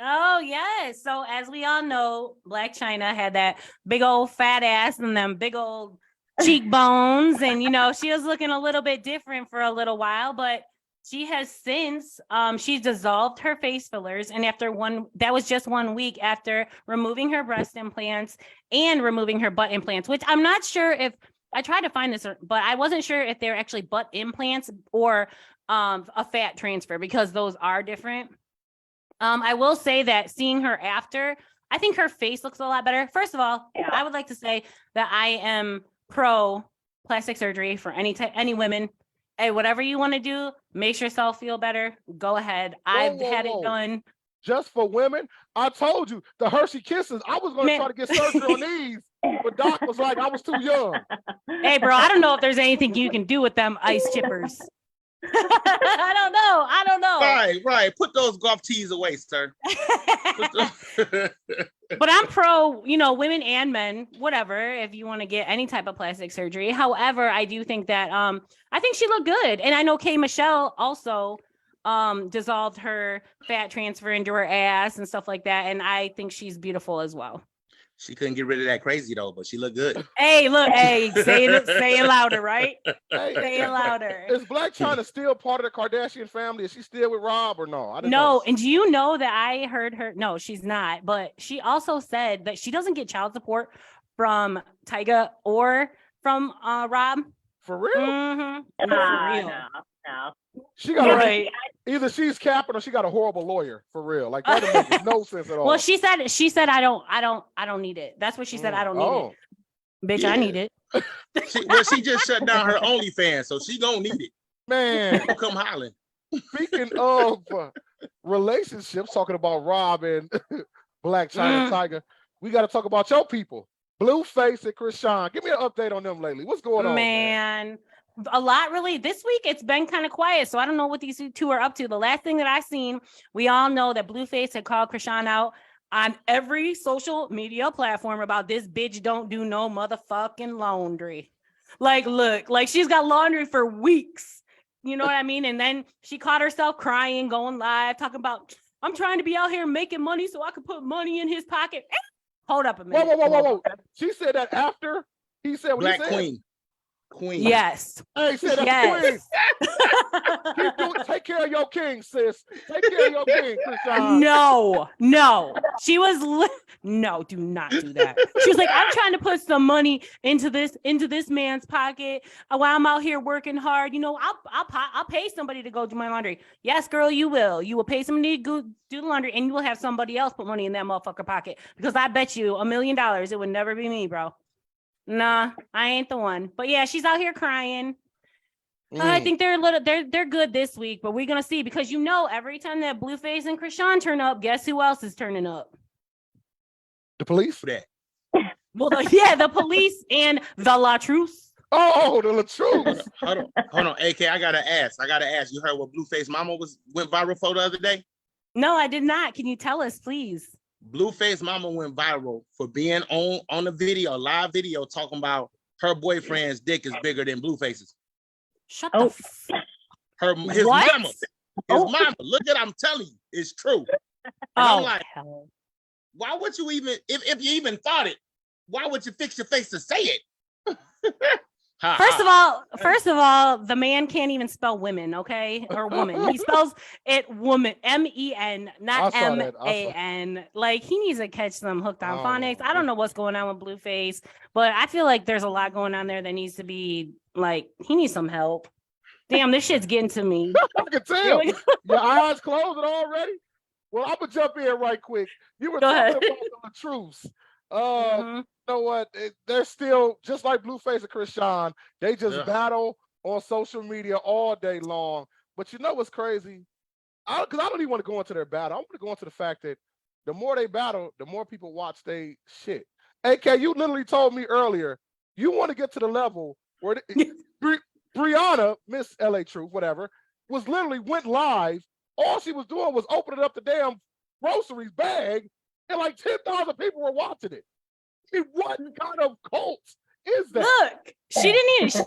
A: Oh, yes. So as we all know, Black China had that big old fat ass and them big old cheekbones. And, you know, she was looking a little bit different for a little while, but she has since, she's dissolved her face fillers. And that was just 1 week after removing her breast implants and removing her butt implants, which I'm not sure if, I tried to find this, but I wasn't sure if they're actually butt implants or a fat transfer because those are different. I will say that seeing her after, I think her face looks a lot better. First of all,
D: Yeah.
A: I would like to say that I am pro plastic surgery for any women. Hey, whatever you want to do, makes yourself feel better. Go ahead. I've had it done.
B: Just for women, I told you the Hershey Kisses. I was going to
A: Man.
B: try to get surgery on these, but Doc was like, I was too young.
A: Hey, bro, I don't know if there's anything you can do with them ice chippers. I don't know.
C: Right. Put those golf tees away, sir.
A: But I'm pro, you know, women and men, whatever, if you want to get any type of plastic surgery. However, I do think that I think she looked good. And I know K Michelle also dissolved her fat transfer into her ass and stuff like that. And I think she's beautiful as well.
C: She couldn't get rid of that crazy though, but she looked good.
A: Hey, look, say it louder, right?
B: Hey,
A: Say it louder.
B: is Black China still part of the Kardashian family? Is she still with Rob or no? I didn't
A: No,
B: know.
A: and do you know that I heard her? No, she's not. But she also said that she doesn't get child support from Tyga or from Rob.
B: For real?
A: Mhm.
D: No,
A: For real.
D: no.
B: She got
A: Right.
B: either she's capping or she got a horrible lawyer. For real, like that doesn't make no sense at all.
A: Well, she said I don't need it. That's what she said. I don't need it. Bitch,
C: Yeah.
A: I need it.
C: She just shut down her OnlyFans, so she gonna need it.
B: Man,
C: People come hollering.
B: speaking of relationships, talking about Rob and Black China Tiger, we got to talk about your people, Blueface and Krishan. Give me an update on them lately. What's going on, man?
A: A lot really this week. It's been kind of quiet, so I don't know what these two are up to. The last thing that I seen, we all know that Blueface had called Krishan out on every social media platform about this bitch don't do no motherfucking laundry. Like, look, like she's got laundry for weeks. You know what I mean? And then she caught herself crying, going live, talking about, I'm trying to be out here making money so I can put money in his pocket. Hold up a minute.
B: Whoa. She said that after he said what
C: Black
B: he said.
C: Queen.
A: Yes.
B: Hey, said that's
A: Yes.
B: Keep doing, take care of your king, sis. Take care of your king, Krishan.
A: No. She was no, do not do that. She was like, I'm trying to put some money into this man's pocket while I'm out here working hard. You know, I'll pay somebody to go do my laundry. Yes, girl, you will. You will pay somebody to go do the laundry, and you will have somebody else put money in that motherfucker pocket. Because I bet you $1 million it would never be me, bro. Nah, I ain't the one. But yeah, she's out here crying. I think they're good this week, but we're gonna see, because you know every time that Blueface and Krishan turn up, guess who else is turning up?
B: The police?
C: That.
A: Well, the police and the La Truce.
B: Oh, the Latrus.
C: Hold on, AK. I gotta ask. You heard what Blueface Mama went viral for the other day?
A: No, I did not. Can you tell us, please?
C: Blueface Mama went viral for being on a video, live video, talking about her boyfriend's dick is bigger than Blueface's.
A: Shut
D: Oh.
C: His
A: What?
C: mama. Mama. Look at, I'm telling you, it's true. And
A: Oh,
C: I'm like,
A: hell.
C: why would you even, if you even thought it, why would you fix your face to say it?
A: First of all, the man can't even spell women, okay? Or woman. He spells it woman, MEN, not
B: I saw that.
A: MAN. Like, he needs to catch some hooked on
B: Oh,
A: phonics. I don't know what's going on with Blueface, but I feel like there's a lot going on there that needs to be, like, he needs some help. Damn, this shit's getting to me.
B: I can tell. Your eyes closed already? Well, I'm gonna jump in right quick. You were
A: Go
B: talking
A: ahead.
B: about the Latrus.
A: Mhm.
B: You know what? They're still just like Blueface and Krishan. They just battle on social media all day long. But you know what's crazy? Because I don't even want to go into their battle. I'm going to go into the fact that the more they battle, the more people watch they shit. AK, you literally told me earlier you want to get to the level where Brianna, Miss LA Truth, whatever, was literally went live. All she was doing was opening up the damn groceries bag, and like 10,000 people were watching it. I mean, what kind of cult is that?
A: Look, she didn't even.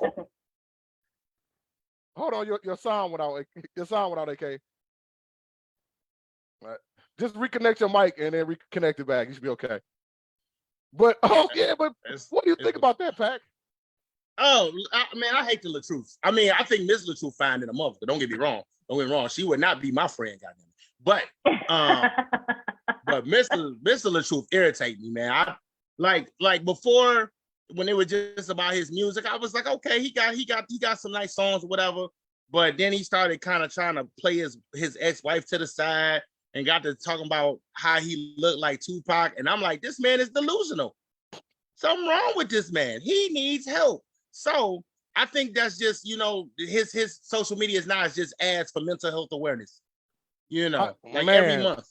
B: Hold on, your sound went out. Your sound went out, AK. All right. Just reconnect your mic and then reconnect it back. You should be okay. But what do you think about that, Pac?
C: Oh, I hate the Latrus. I mean, I think Miss Latrus fine in a motherfucker. Don't get me wrong. She would not be my friend, goddamn. But Mr. Latrus irritate me, man. I like before, when it was just about his music, I was like, okay, he got some nice songs or whatever. But then he started kind of trying to play his ex-wife to the side and got to talking about how he looked like Tupac. And I'm like, this man is delusional. Something wrong with this man. He needs help. So I think that's just, his social media is now just ads for mental health awareness. Every month,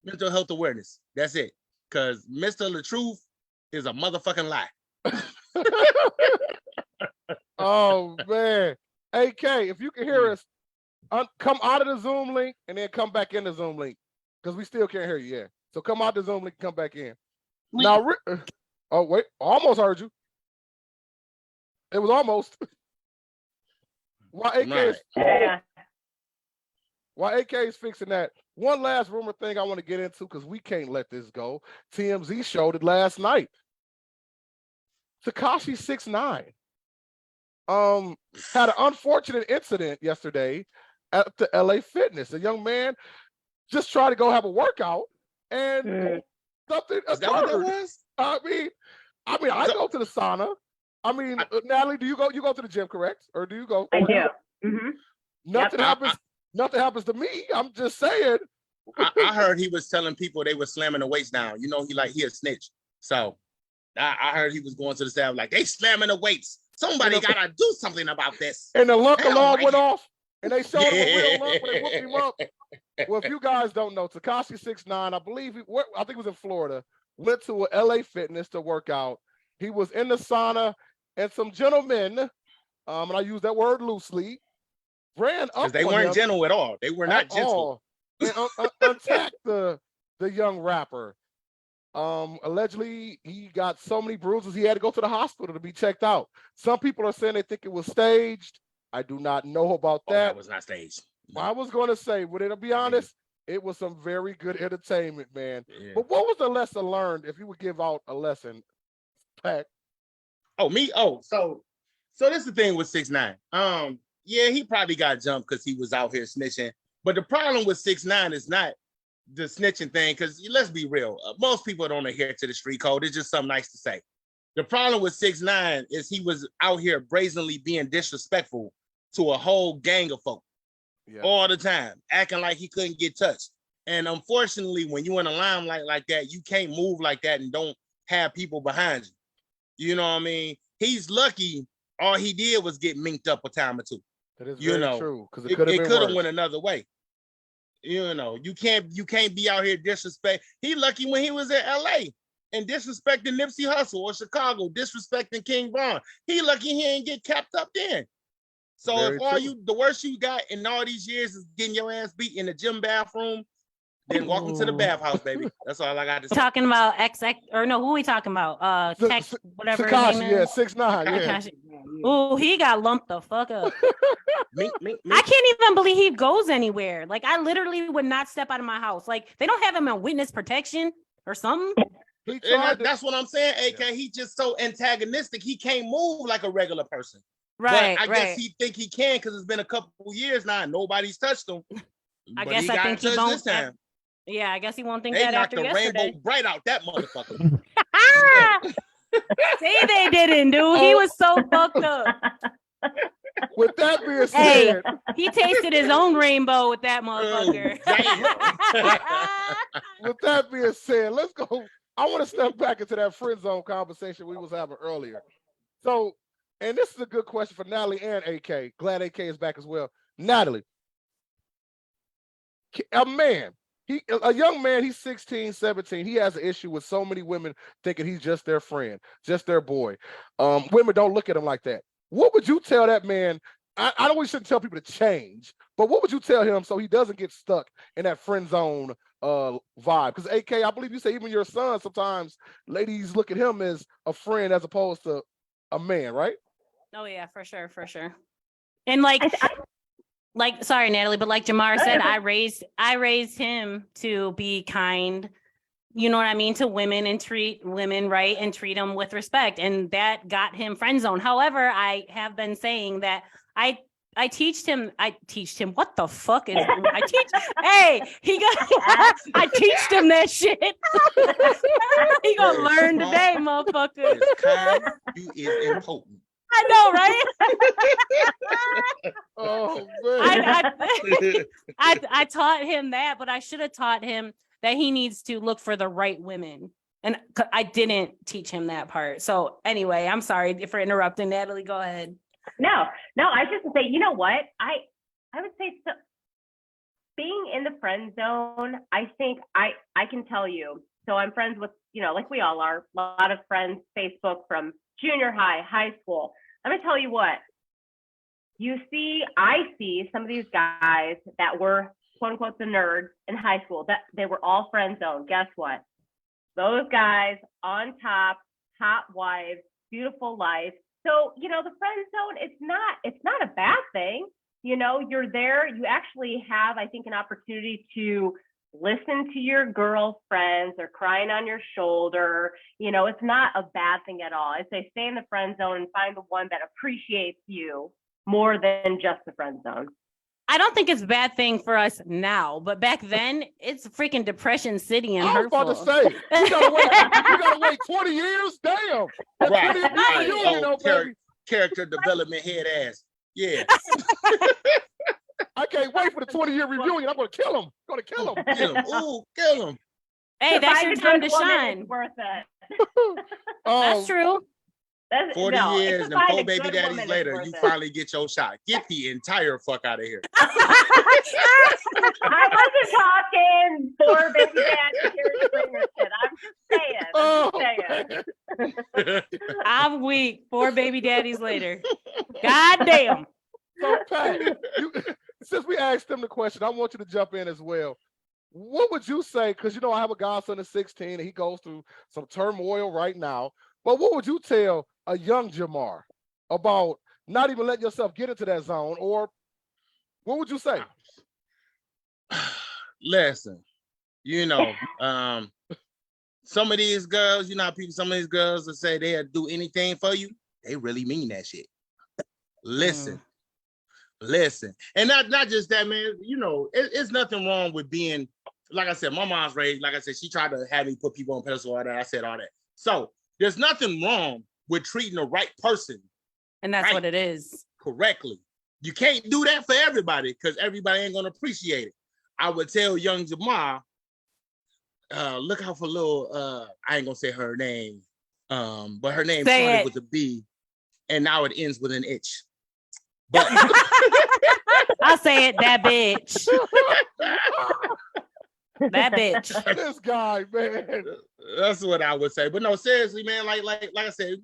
C: mental health awareness. That's it. Because Mr. LaTruth is a motherfucking lie.
B: Oh, man. AK, if you can hear us, come out of the Zoom link and then come back in the Zoom link, because we still can't hear you. Yeah. So come out the Zoom link and come back in. Now, oh, wait. Almost heard you. It was almost. While AK is fixing that, one last rumor thing I want to get into, because we can't let this go. TMZ showed it last night. Tekashi 6ix9ine had an unfortunate incident yesterday at the LA Fitness. A young man just tried to go have a workout, and something
C: Is that what that
B: occurred.
C: was?
B: I mean, I go to the sauna. I mean, Natalie, do you go? You go to the gym, correct? Or do you go?
D: I do. Mm-hmm.
B: Nothing happens. Nothing happens to me. I'm just saying.
C: I heard he was telling people they were slamming the weights down. He a snitch. So I heard he was going to the staff like they slamming the weights. Somebody gotta do something about this.
B: And the lunk alarm
C: like
B: went
C: it.
B: off, and they showed him a real lump when they whooped him up. Well, if you guys don't know, Tekashi 6ix9ine, I believe I think it was in Florida, went to a LA Fitness to work out. He was in the sauna, and some gentlemen, and I use that word loosely, ran up
C: Because they
B: on
C: weren't
B: him
C: gentle at all. They were not
B: at
C: gentle.
B: all, and attacked the young rapper. Allegedly, he got so many bruises he had to go to the hospital to be checked out. Some people are saying they think it was staged. I do not know about
C: Oh, that was not staged. No.
B: I was going to say, to be honest, it was some very good entertainment, man.
C: Yeah.
B: But what was the lesson learned? If you would give out a lesson, Pat?
C: Oh, me? Oh, so this is the thing with 6ix9ine. Yeah, he probably got jumped because he was out here snitching. But the problem with 6ix9ine is not the snitching thing, because let's be real, most people don't adhere to the street code. It's just something nice to say. The problem with 6ix9ine is he was out here brazenly being disrespectful to a whole gang of folk all the time, acting like he couldn't get touched. And unfortunately, when you in a limelight like that, you can't move like that and don't have people behind you. You know what I mean? He's lucky all he did was get minked up a time or two.
B: That is very true, because it could
C: have went another way. You know, you can't be out here disrespect. He lucky when he was in LA and disrespecting Nipsey Hussle, or Chicago disrespecting King Von. He lucky he ain't get capped up then. So
B: Very
C: if the worst you got in all these years is getting your ass beat in the gym bathroom, then welcome to the bathhouse, baby. That's all I got to say.
A: Talking about XX, or no, who we talking about? Tech, whatever his
B: Tekashi,
A: name is.
B: 6ix9ine, yeah.
A: Tekashi. Oh, he got lumped the fuck up.
C: Me.
A: I can't even believe he goes anywhere. Like, I literally would not step out of my house. Like, they don't have him on witness protection or something.
C: That's what I'm saying, AK. Yeah. He just so antagonistic. He can't move like a regular person.
A: Right,
C: but I guess he think he can because it's been a couple years now and nobody's touched him.
A: I guess I think he won't. This time. Yeah, I guess he won't think that after yesterday.
C: They knocked the rainbow bright out that motherfucker.
A: See, they didn't, dude. He was so fucked up.
B: With that being said,
A: he tasted his own rainbow with that motherfucker.
B: With that being said, let's go. I want to step back into that friend zone conversation we was having earlier. So, and this is a good question for Natalie and AK. Glad AK is back as well. Natalie, a young man, he's 16, 17. He has an issue with so many women thinking he's just their friend, just their boy. Women don't look at him like that. What would you tell that man? I know we shouldn't tell people to change, but what would you tell him so he doesn't get stuck in that friend zone vibe? Because AK, I believe you say even your son, sometimes ladies look at him as a friend as opposed to a man, right?
A: Oh yeah, for sure. And like, sorry, Natalie, but like Jamar said, I raised him to be kind, you know what I mean, to women and treat women right and treat them with respect. And that got him friend zone. However, I have been saying that I teach him, what the fuck is, I teached him that shit. He gonna learn today, motherfucker.
C: You is impotent.
A: I know, right?
B: Oh man.
A: I taught him that, but I should have taught him that he needs to look for the right women. And I didn't teach him that part. So anyway, I'm sorry for interrupting. Natalie, go ahead.
D: No, I just say, you know what? I would say so, being in the friend zone, I think I can tell you. So I'm friends with, like we all are, a lot of friends, Facebook from junior high, high school. Let me tell you what. I see some of these guys that were quote unquote the nerds in high school, that they were all friend zone. Guess what? Those guys on top, hot wives, beautiful life. So, the friend zone, it's not a bad thing. You're there. You actually have, I think, an opportunity to listen to your girlfriends. They're crying on your shoulder. It's not a bad thing at all. I say stay in the friend zone and find the one that appreciates you more than just the friend zone.
A: I don't think it's a bad thing for us now, but back then it's freaking Depression City and hurtful.
B: I was about to say, we gotta wait 20 years? Damn.
C: Right. Character development head ass. Yeah.
B: I can't wait for the 20-year reunion. I'm gonna kill him.
C: Kill him. Ooh, kill him.
A: Hey, that's your
D: find a
A: time
D: good
A: to
D: woman,
A: shine.
D: It's worth it.
A: That's true.
C: 40
D: no,
C: years
D: to
C: and
D: find
C: 4
D: a
C: baby
D: good
C: daddies
D: woman, it's
C: later,
D: worth
C: you
D: it.
C: finally get your shot. Get the entire fuck out of here.
D: I wasn't talking 4 baby dads here swinger shit. I'm just saying.
A: I'm weak. 4 baby daddies later. God damn.
B: So Pat, since we asked them the question, I want you to jump in as well. What would you say? Because you know I have a godson that's 16 and he goes through some turmoil right now. But what would you tell a young Jamar about not even letting yourself get into that zone? Or what would you say?
C: Listen, some of these girls, some of these girls that say they'll do anything for you, they really mean that shit. Listen. And not just that, man. It's nothing wrong with being, like I said, my mom's raised, like I said, she tried to have me put people on pedestal, all that. I said all that. So there's nothing wrong with treating the right person.
A: And that's what it is. Correctly.
C: You can't do that for everybody because everybody ain't gonna appreciate it. I would tell young Jamar, look out for little, I ain't gonna say her name, but her name started with a B and now it ends with an H. But
A: I'll say it, that bitch. That bitch.
B: This guy, man.
C: That's what I would say. But no, seriously, man, like I said,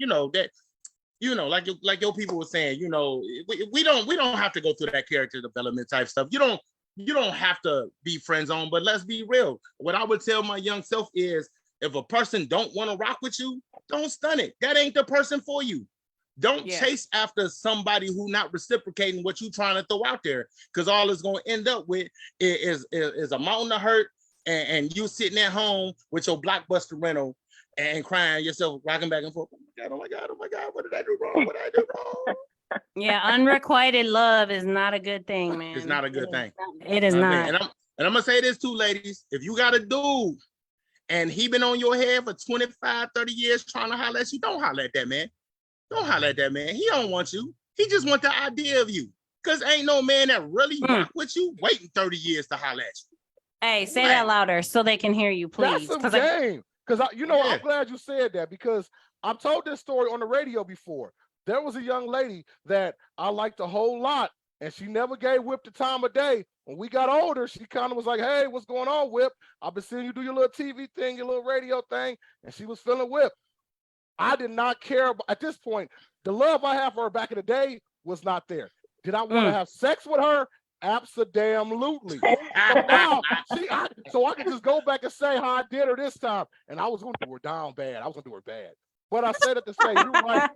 C: like your people were saying, we don't have to go through that character development type stuff. You don't have to be friend zone, but let's be real. What I would tell my young self is if a person don't want to rock with you, don't stun it. That ain't the person for you. Don't chase after somebody who not reciprocating what you trying to throw out there, because all it's going to end up with is a mountain of hurt, and you sitting at home with your Blockbuster rental and crying yourself, rocking back and forth. Oh my God, what did I do wrong? What did I do wrong?
A: Yeah, unrequited love is not a good thing, man.
C: It's not a good thing.
A: It is not.
C: And I'm gonna say this too, ladies. If you got a dude and he been on your head for 25, 30 years trying to holler at you, don't holler at that man. Don't holler at that man. He don't want you. He just want the idea of you. Because ain't no man that really rock with you waiting 30 years to holler at you.
A: Hey, say that louder so they can hear you, please.
B: That's some game. Because I'm glad you said that, because I've told this story on the radio before. There was a young lady that I liked a whole lot, and she never gave Whip the time of day. When we got older, she kind of was like, hey, what's going on, Whip? I've been seeing you do your little TV thing, your little radio thing, and she was feeling Whip. I did not care about, at this point, the love I have for her back in the day was not there. Did I want to have sex with her? Absolutely. So now, so I can just go back and say how I did her this time, and I was going to do her down bad. I was going to do her bad. But I said it to say, you're right.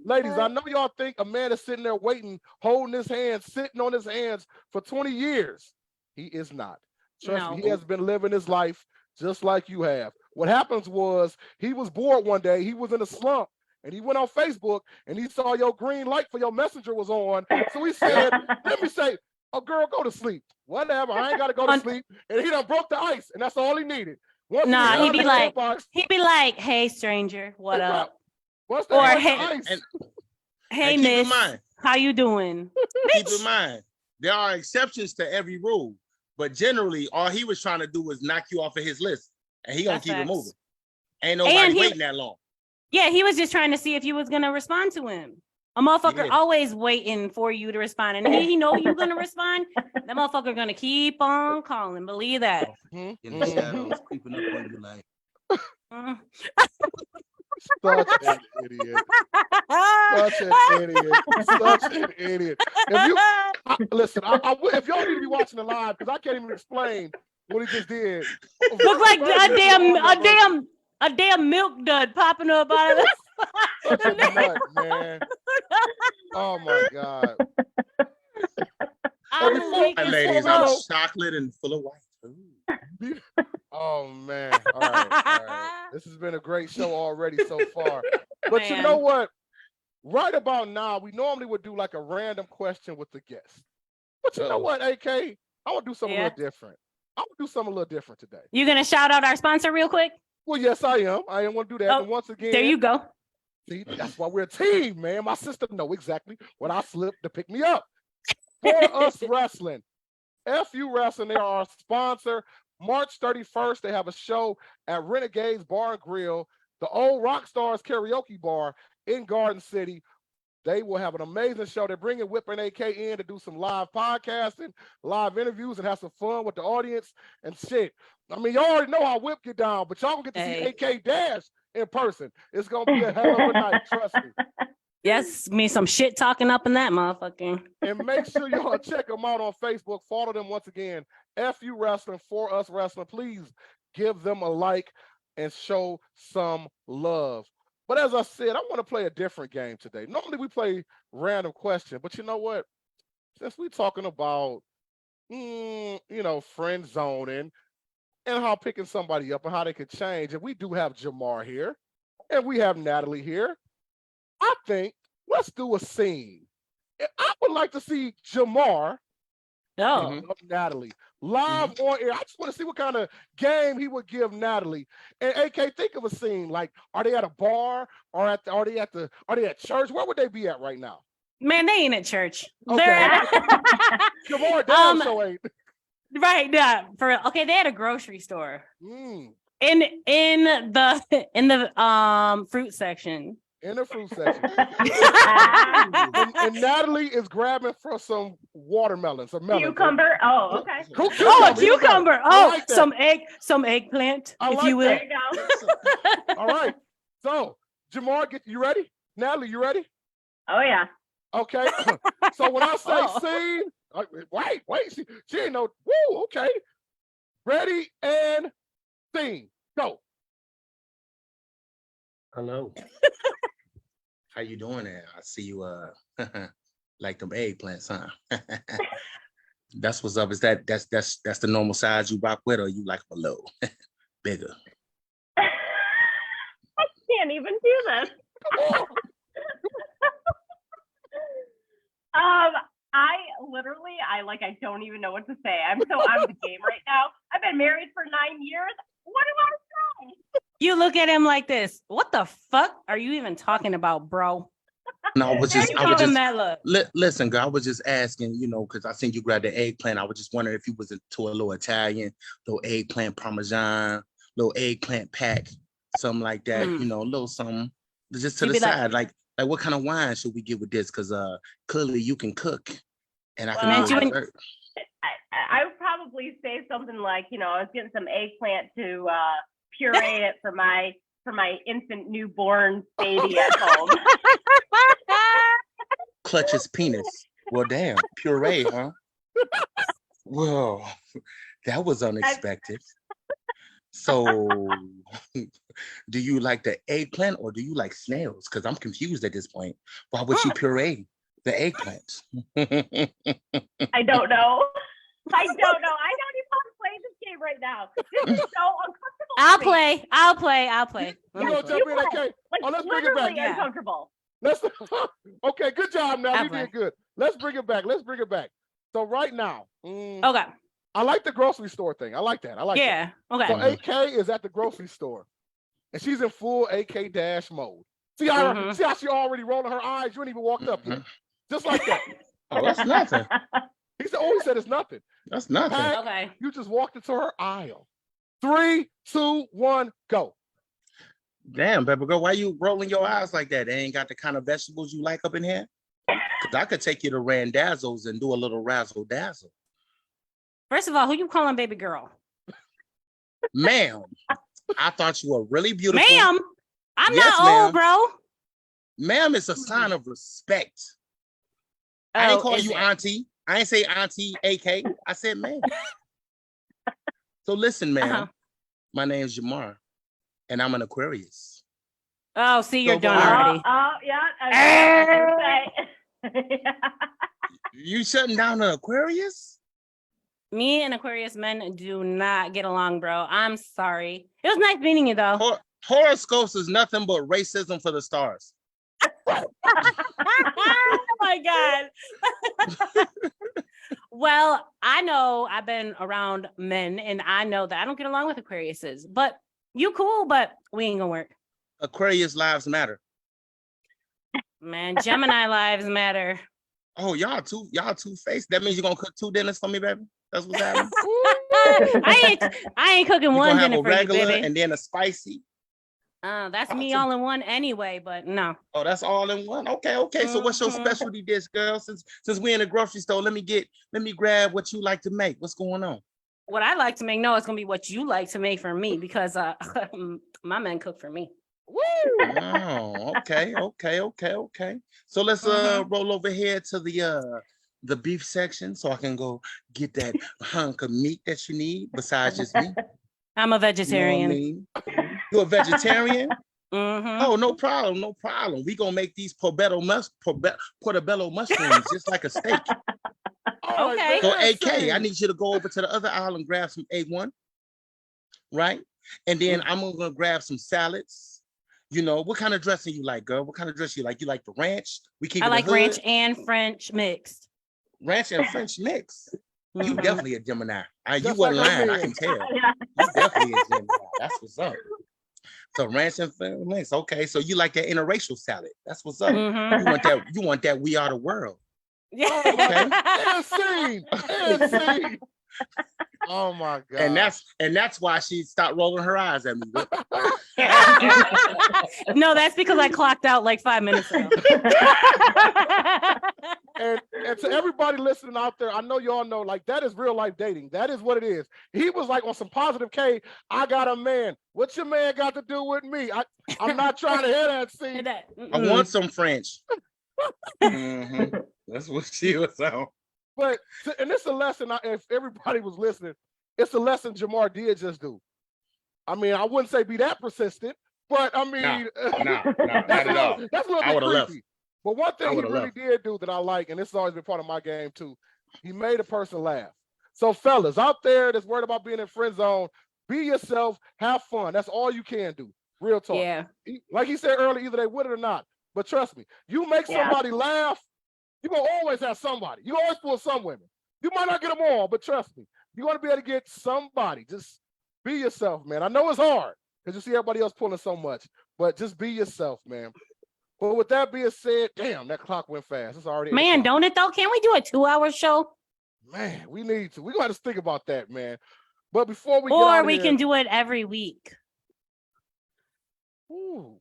B: Ladies, I know y'all think a man is sitting there waiting, holding his hands, sitting on his hands for 20 years. He is not. Trust me, he has been living his life just like you have. What happens was he was bored one day. He was in a slump, and he went on Facebook, and he saw your green light for your messenger was on. So he said, let me say, oh, girl, go to sleep. Whatever, I ain't got to go to sleep. And he done broke the ice, and that's all he needed. He'd be
A: like, hey, stranger, what up?
B: What's that?
A: Or hey, miss, how you doing?
C: Keep in mind, there are exceptions to every rule, but generally, all he was trying to do was knock you off of his list, and he gonna keep it moving. Ain't nobody waiting that long.
A: Yeah, he was just trying to see if you was gonna respond to him. A motherfucker always waiting for you to respond, and he know you're gonna respond. That motherfucker gonna keep on calling. Believe that.
C: In the shadows, creeping up on you like.
B: Such an idiot. Such an idiot. Such an idiot. Listen, if y'all need to be watching the live, because I can't even explain what he just did.
A: Look like a damn milk dud popping up out of this.
B: Such a nut, man. Oh my God.
C: Ladies, I'm chocolate and full of white.
B: Oh man. All right. This has been a great show already so far. But you know what? Right about now, we normally would do like a random question with the guest. But you know what, AK? I want to do something a little different. I want to do something a little different today.
A: You gonna shout out our sponsor real quick?
B: Well, yes, I am. I am going to do that. And once again,
A: there you go.
B: See, that's why we're a team, man. My sister know exactly what I slipped to pick me up. For Us Wrestling. FU Wrestling, they are our sponsor. March 31st, they have a show at Renegades Bar and Grill, the old Rock Stars Karaoke Bar in Garden City. They will have an amazing show. They're bringing Whip and AK in to do some live podcasting, live interviews, and have some fun with the audience and shit. I mean, y'all already know how Whip get down, but y'all gonna get to see AK Dash in person. It's gonna be a hell of a night, trust me.
A: Yes, me some shit talking up in that motherfucking.
B: And make sure y'all check them out on Facebook. Follow them once again. FU Wrestling, For Us Wrestling. Please give them a like and show some love. But as I said, I want to play a different game today. Normally we play random question, but you know what? Since we're talking about, friend zoning and how picking somebody up and how they could change, and we do have Jamar here and we have Natalie here, I think let's do a scene. And I would like to see Jamar of Natalie live on air. I just want to see what kind of game he would give Natalie. And AK, think of a scene. Like, are they at a bar or are they at church? Where would they be at right now?
A: Man, they ain't at church.
B: Okay.
A: They're at
B: Jamar damn show ain't.
A: right. Yeah, for real. Okay, they had a grocery store in the fruit section.
B: In the fruit section. and Natalie is grabbing for some watermelon, some melon.
D: Cucumber. Oh, okay.
A: Oh, a cucumber. Oh,
B: like
A: some eggplant,
B: I
A: if
B: like
A: you will.
D: There you go.
B: All right. So, Jamar, you ready? Natalie, you ready?
D: Oh, yeah.
B: Okay. So when I say scene, wait, she ain't no, woo, okay. Ready and scene, go.
C: Hello. How you doing there? I see you like them eggplants, huh? That's what's up. Is that's the normal size you rock with, or you like a little bigger?
D: I can't even do this. I don't even know what to say. I'm so out of the game right now. I've been married for 9 years. What do I say?
A: You look at him like this. What the fuck are you even talking about, bro?
C: No, I was just
A: that look.
C: Listen, girl, I was just asking, because I seen you grab the eggplant. I was just wondering if you was into a little Italian, little eggplant parmesan, little eggplant pack, something like that, a little something just to the side. Like what kind of wine should we get with this? Because clearly you can cook and I can do dessert.
D: I would probably say something like, I was getting some eggplant to puree it for my infant newborn baby at home.
C: Clutch his penis. Well, damn, puree, huh? Well, that was unexpected. So, do you like the eggplant or do you like snails? Because I'm confused at this point. Why would you puree the eggplant?
D: I don't know. I don't even want to play this game right now. This is so uncomfortable.
A: I'll play.
B: You gonna jump in, okay? Let's bring it back.
D: Uncomfortable.
B: Okay, good job now. You did good. Let's bring it back. So right now,
A: okay.
B: I like the grocery store thing. I like that.
A: Yeah. Okay.
B: So AK is at the grocery store, and she's in full AK Dash mode. See how she already rolling her eyes? You ain't even walked up yet. Just like that.
C: Oh, that's nothing.
B: He said it's nothing.
C: That's nothing.
A: Okay.
B: You just walked into her aisle. 3, 2, 1, go.
C: Damn, baby girl, why you rolling your eyes like that? They ain't got the kind of vegetables you like up in here? Because I could take you to Randazzle's and do a little razzle dazzle.
A: First of all, who you calling baby girl?
C: Ma'am, I thought you were really beautiful.
A: Ma'am, I'm
C: Yes,
A: not
C: ma'am.
A: old, bro.
C: Ma'am is a sign of respect. I ain't calling you auntie. I ain't say auntie AK. I said ma'am. So listen, ma'am. My name's Jamar, and I'm an Aquarius.
A: Oh, see, you're
C: So
A: done
C: far-
A: already.
D: Yeah.
C: You shutting down an Aquarius?
A: Me and Aquarius men do not get along, bro. I'm sorry. It was nice meeting you, though.
C: Horoscopes is nothing but racism for the stars.
A: Oh my God. Well, I know I've been around men and I know that I don't get along with Aquariuses, but you cool, but we ain't gonna work.
C: Aquarius lives matter.
A: Man, Gemini lives matter.
C: Oh, y'all two-faced. That means you're gonna cook 2 dinners for me, baby? That's what's happening.
A: I ain't cooking
C: You
A: one
C: gonna have
A: dinner
C: a
A: for you,
C: regular
A: baby.
C: and then a spicy.
A: That's me all in one anyway, but no.
C: Oh, that's all in one. Okay. So what's your specialty dish, girl? Since we in the grocery store, let me grab what you like to make. What's going on?
A: What I like to make, no, it's gonna be what you like to make for me because my men cook for me.
B: Woo!
C: Oh, okay. So let's roll over here to the beef section so I can go get that hunk of meat that you need besides just me.
A: I'm a vegetarian.
C: You know what I mean? You a vegetarian?
A: Mm-hmm.
C: Oh, no problem. We gonna make these portobello mushrooms just like a steak.
B: All
A: Okay.
C: So
B: man,
C: AK, I need you to go over to the other aisle and grab some A1, right? And then I'm gonna grab some salads. You know, what kind of dressing you like, girl? What kind of dress you like? You like the ranch? We keep
A: I
C: it
A: like
C: the hood.
A: ranch and French mixed.
C: Ranch and French mix. You
A: Mhm.
C: definitely a Gemini. You
B: Just
C: wasn't
B: like
C: lying,
B: I'm
C: I can
B: in.
C: tell. You definitely a Gemini. That's what's up. So ranch and French mix. Okay, so you like that interracial salad. That's what's up.
A: Mhm.
C: You want that we are the world.
B: Oh my
C: Okay.
B: and scene. And scene. Oh my god.
C: And that's why she stopped rolling her eyes at me.
A: No, that's because I clocked out like 5 minutes ago.
B: And to everybody listening out there, I know y'all know, like, that is real life dating. That is what it is. He was like on some positive K. I got a man. What's your man got to do with me? I'm not trying to hear that scene.
C: I want some French. That's what she was on.
B: But and it's a lesson. If everybody was listening, it's a lesson Jamar did just do. I mean, I wouldn't say be that persistent, but I mean,
C: not at all.
B: That's a little
C: I
B: bit
C: would've
B: creepy.
C: left.
B: But one thing he really
C: left.
B: did do that I like, and this has always been part of my game too, he made a person laugh. So fellas out there that's worried about being in friend zone, be yourself, have fun. That's all you can do. Real talk.
A: Yeah.
B: Like he said earlier, either they with it or not. But trust me, you make somebody laugh, you're going to always have somebody. You always pull some women. You might not get them all, but trust me, you're going to be able to get somebody. Just be yourself, man. I know it's hard because you see everybody else pulling so much, but just be yourself, man. But with that being said, damn, that clock went fast. It's already 8
A: Man,
B: o'clock.
A: don't it though? Can't we do a 2-hour show?
B: Man, we need to. We're going to have to think about that, man. But before we get
A: Or
B: out
A: we
B: here,
A: can do it every week.
B: ooh,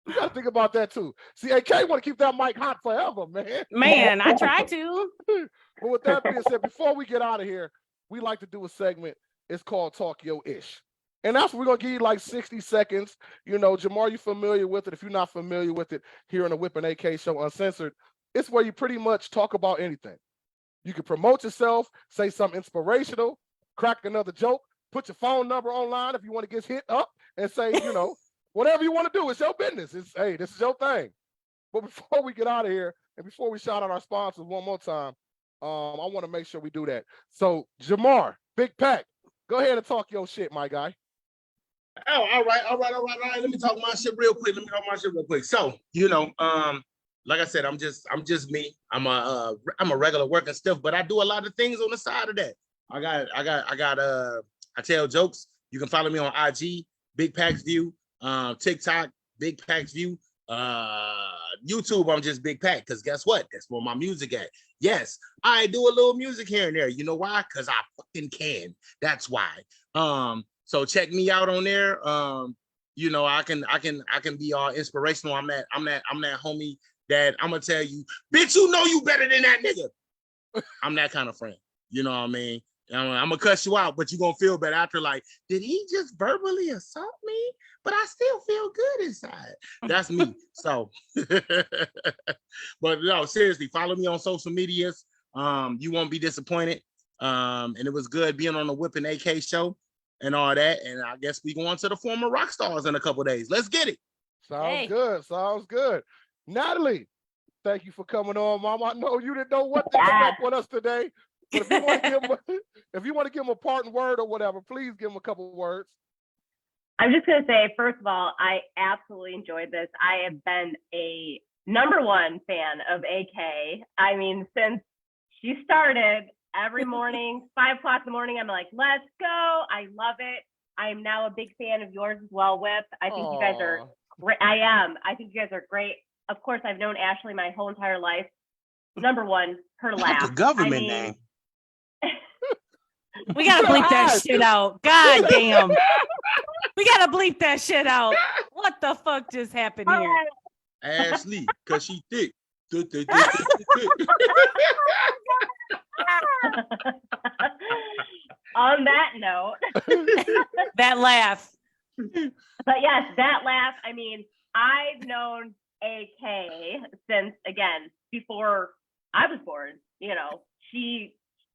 B: you got to think about that too. See, AK want to keep that mic hot forever, man.
A: Man, I try to.
B: But with that being said, before we get out of here, we like to do a segment. It's called Talk Yo Ish. And that's what we're going to give you like 60 seconds. You know, Jamar, you familiar with it. If you're not familiar with it, here on the Whip and AK show, Uncensored, it's where you pretty much talk about anything. You can promote yourself, say something inspirational, crack another joke, put your phone number online if you want to get hit up and say, you know, whatever you want to do, it's your business. Hey, this is your thing. But before we get out of here and before we shout out our sponsors one more time, I want to make sure we do that. So, Jamar, Big Pack, go ahead and talk your shit, my guy.
C: Oh, all right. Let me talk my shit real quick. So, you know, like I said, I'm just me. I'm a regular working stuff, but I do a lot of things on the side of that. I tell jokes. You can follow me on IG, Big Packs View, TikTok, Big Packs View, YouTube. I'm just Big Pack because guess what? That's where my music at. Yes, I do a little music here and there. You know why? Because I fucking can. That's why. So check me out on there. You know, I can be all inspirational. I'm that homie that I'm gonna tell you, bitch, you know you better than that nigga. I'm that kind of friend. You know what I mean? I'm gonna cuss you out, but you're gonna feel better after, like, did he just verbally assault me? But I still feel good inside. That's me. So, but no, seriously, follow me on social medias. You won't be disappointed. And it was good being on the Whip and AK show and all that. And I guess we go on to the former rock stars in a couple of days. Let's get it.
B: Sounds good. Sounds good. Natalie, thank you for coming on, Mama. I know you didn't know what to expect with us today. But if you want to give him a parting word or whatever, please give him a couple of words.
D: I'm just going to say, first of all, I absolutely enjoyed this. I have been a #1 fan of AK. I mean, since she started every morning, 5 o'clock in the morning, I'm like, let's go. I love it. I am now a big fan of yours as well, Whip. I think you guys are great. I am. I think you guys are great. Of course, I've known Ashley my whole entire life. #1, her laugh.
C: The government name.
A: We gotta bleep that shit out. God damn. We gotta bleep that shit out. What the fuck just happened here?
C: Ashley, cause she thick.
D: On that note,
A: That laugh.
D: but yes, that laugh. I mean, I've known AK since, again, before I was born. You know,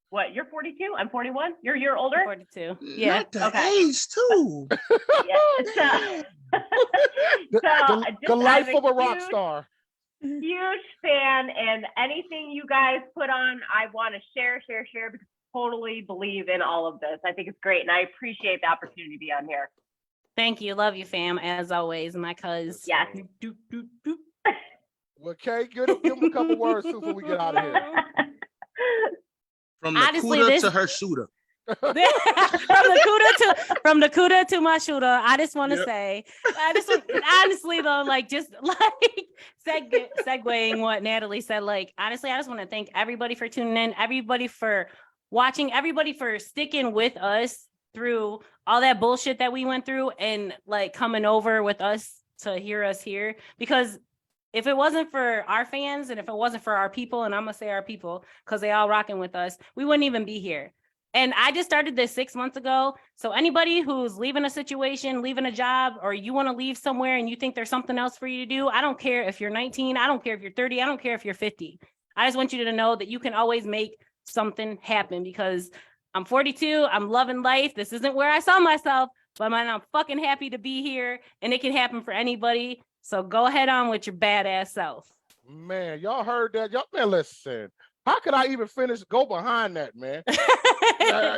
D: what, you're 42? I'm 41. You're a year older?
A: 42. Yeah.
C: Not the
D: Okay.
C: age too.
D: Yeah.
B: The life
D: I'm
B: of a rock
D: huge,
B: star.
D: huge fan, and anything you guys put on, I want to share because I totally believe in all of this. I think it's great, and I appreciate the opportunity to be on here.
A: Thank you. Love you, fam. As always, my cuz.
D: Yes.
A: Doop, doop, doop.
B: Well, Kay, give him a couple words too before we get out of here.
C: From the
A: Honestly,
C: cooter
A: this-
C: to her shooter.
A: From the CUDA to my shooter, I just want to say, honestly though, like just like segueing what Natalie said, like honestly, I just want to thank everybody for tuning in, everybody for watching, everybody for sticking with us through all that bullshit that we went through, and like coming over with us to hear us here. Because if it wasn't for our fans and if it wasn't for our people, and I'm gonna say our people because they all rocking with us, we wouldn't even be here. And I just started this 6 months ago. So anybody who's leaving a situation, leaving a job, or you want to leave somewhere and you think there's something else for you to do, I don't care if you're 19, I don't care if you're 30, I don't care if you're 50. I just want you to know that you can always make something happen, because I'm 42, I'm loving life. This isn't where I saw myself, but I'm fucking happy to be here, and it can happen for anybody. So go ahead on with your badass self.
B: Man, y'all heard that? Y'all, man, listen. How could I even go behind that, man?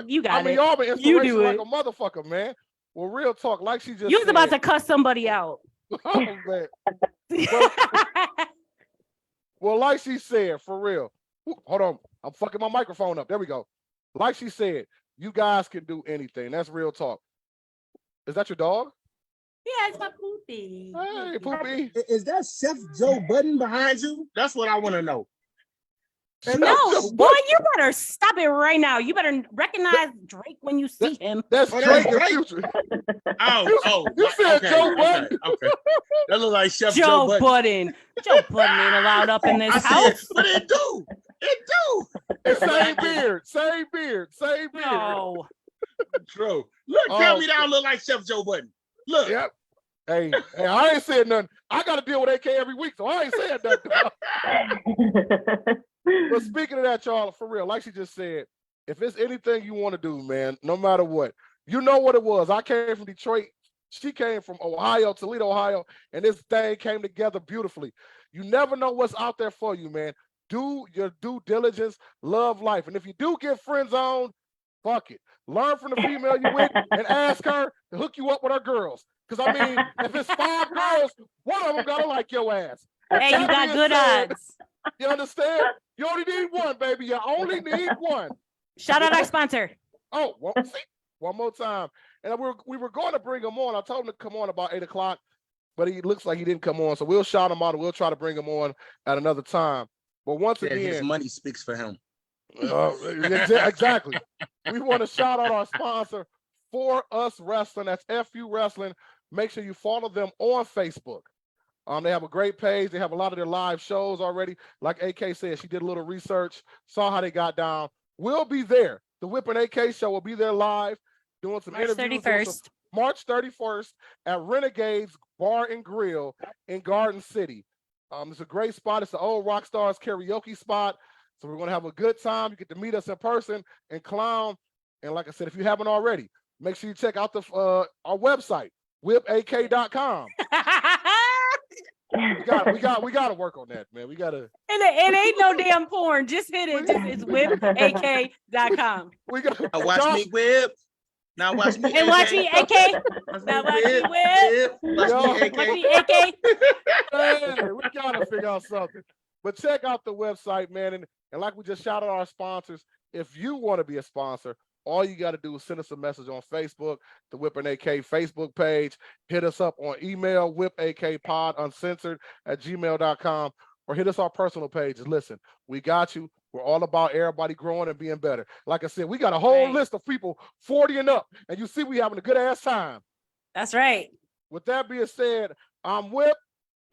A: You got
B: I mean,
A: it.
B: y'all been
A: You do
B: inspirational like
A: it.
B: a motherfucker, man. Well, real talk, like she just
A: You was
B: said.
A: about to cuss somebody out.
B: Oh, man. Well, like she said, for real. Hold on. I'm fucking my microphone up. There we go. Like she said, you guys can do anything. That's real talk. Is that your dog?
A: Yeah, it's my poopy.
B: Hey, Poopy.
C: Is that Chef Joe Budden behind you? That's what I want to know.
B: And
A: No,
B: that's-
A: boy, you better stop it right now. You better recognize Drake when you see him.
B: That's
C: Oh,
B: Drake
C: that's
B: in
C: Drake?
B: future.
C: You
B: said Joe Budden.
C: Okay. That look like Chef
A: Joe
C: Joe Budden.
A: Budden. Joe Budden ain't allowed up in this
C: I see
A: house.
C: it, but it do. It do.
B: And same beard, same beard, same beard.
A: No.
C: True. Look, tell me that I look like Chef Joe Budden. Look.
B: Yep. Hey, I ain't saying nothing. I got to deal with AK every week, so I ain't saying nothing. But speaking of that, y'all, for real, like she just said, if it's anything you want to do, man, no matter what, you know what it was. I came from Detroit. She came from Ohio, Toledo, Ohio, and this thing came together beautifully. You never know what's out there for you, man. Do your due diligence, love life. And if you do get friend zoned, fuck it. Learn from the female you with and ask her to hook you up with her girls. Because, I mean, if it's 5 girls, one of them got to like your ass.
A: Hey, you got good odds.
B: You understand? You only need one, baby. You only need one.
A: Shout out our sponsor.
B: Oh, one more time. And we were going to bring him on. I told him to come on about 8 o'clock, but he looks like he didn't come on. So we'll shout him out and we'll try to bring him on at another time. But once
C: Yeah, his
B: again,
C: money speaks for him.
B: exactly. We want to shout out our sponsor, For Us Wrestling. That's FU Wrestling. Make sure you follow them on Facebook. They have a great page. They have a lot of their live shows already. Like AK said, she did a little research, saw how they got down. We'll be there. The Whip and AK show will be there live, doing some
A: March
B: interviews.
A: 31st.
B: March 31st at Renegades Bar and Grill in Garden City. It's a great spot. It's the old Rockstars karaoke spot. So we're going to have a good time. You get to meet us in person and clown. And like I said, if you haven't already, make sure you check out our website, whipak.com. We got to work on that, man. We got to.
A: And it ain't no damn porn. Just hit it. It's whipak.com.
B: We got.
C: Now watch me whip. Now watch me.
A: And watch me, AK. Now watch me whip.
C: Watch me,
A: Watch
C: AK.
A: me, AK.
B: Hey, we got to figure out something. But check out the website, man. And like we just shouted our sponsors, if you want to be a sponsor, all you got to do is send us a message on Facebook, the Whip and AK Facebook page. Hit us up on email, whipakpod uncensored @gmail.com, or hit us our personal pages. Listen, we got you. We're all about everybody growing and being better. Like I said, we got a whole
A: Right.
B: list of people 40 and up, and you see we having a good ass time.
A: That's right.
B: With that being said, I'm Whip.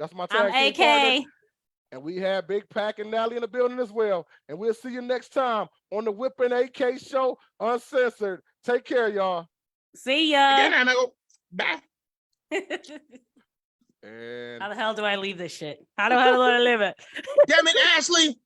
B: That's my tag
A: I'm
B: team partner.
A: AK.
B: And we have Big Pack and Natalie in the building as well. And we'll see you next time on the Whip and AK show, Uncensored. Take care, y'all.
A: See
C: Again,
A: ya.
C: and I go, bye.
B: And
A: How the hell do I leave this shit? How do I live it?
C: Damn it, Ashley.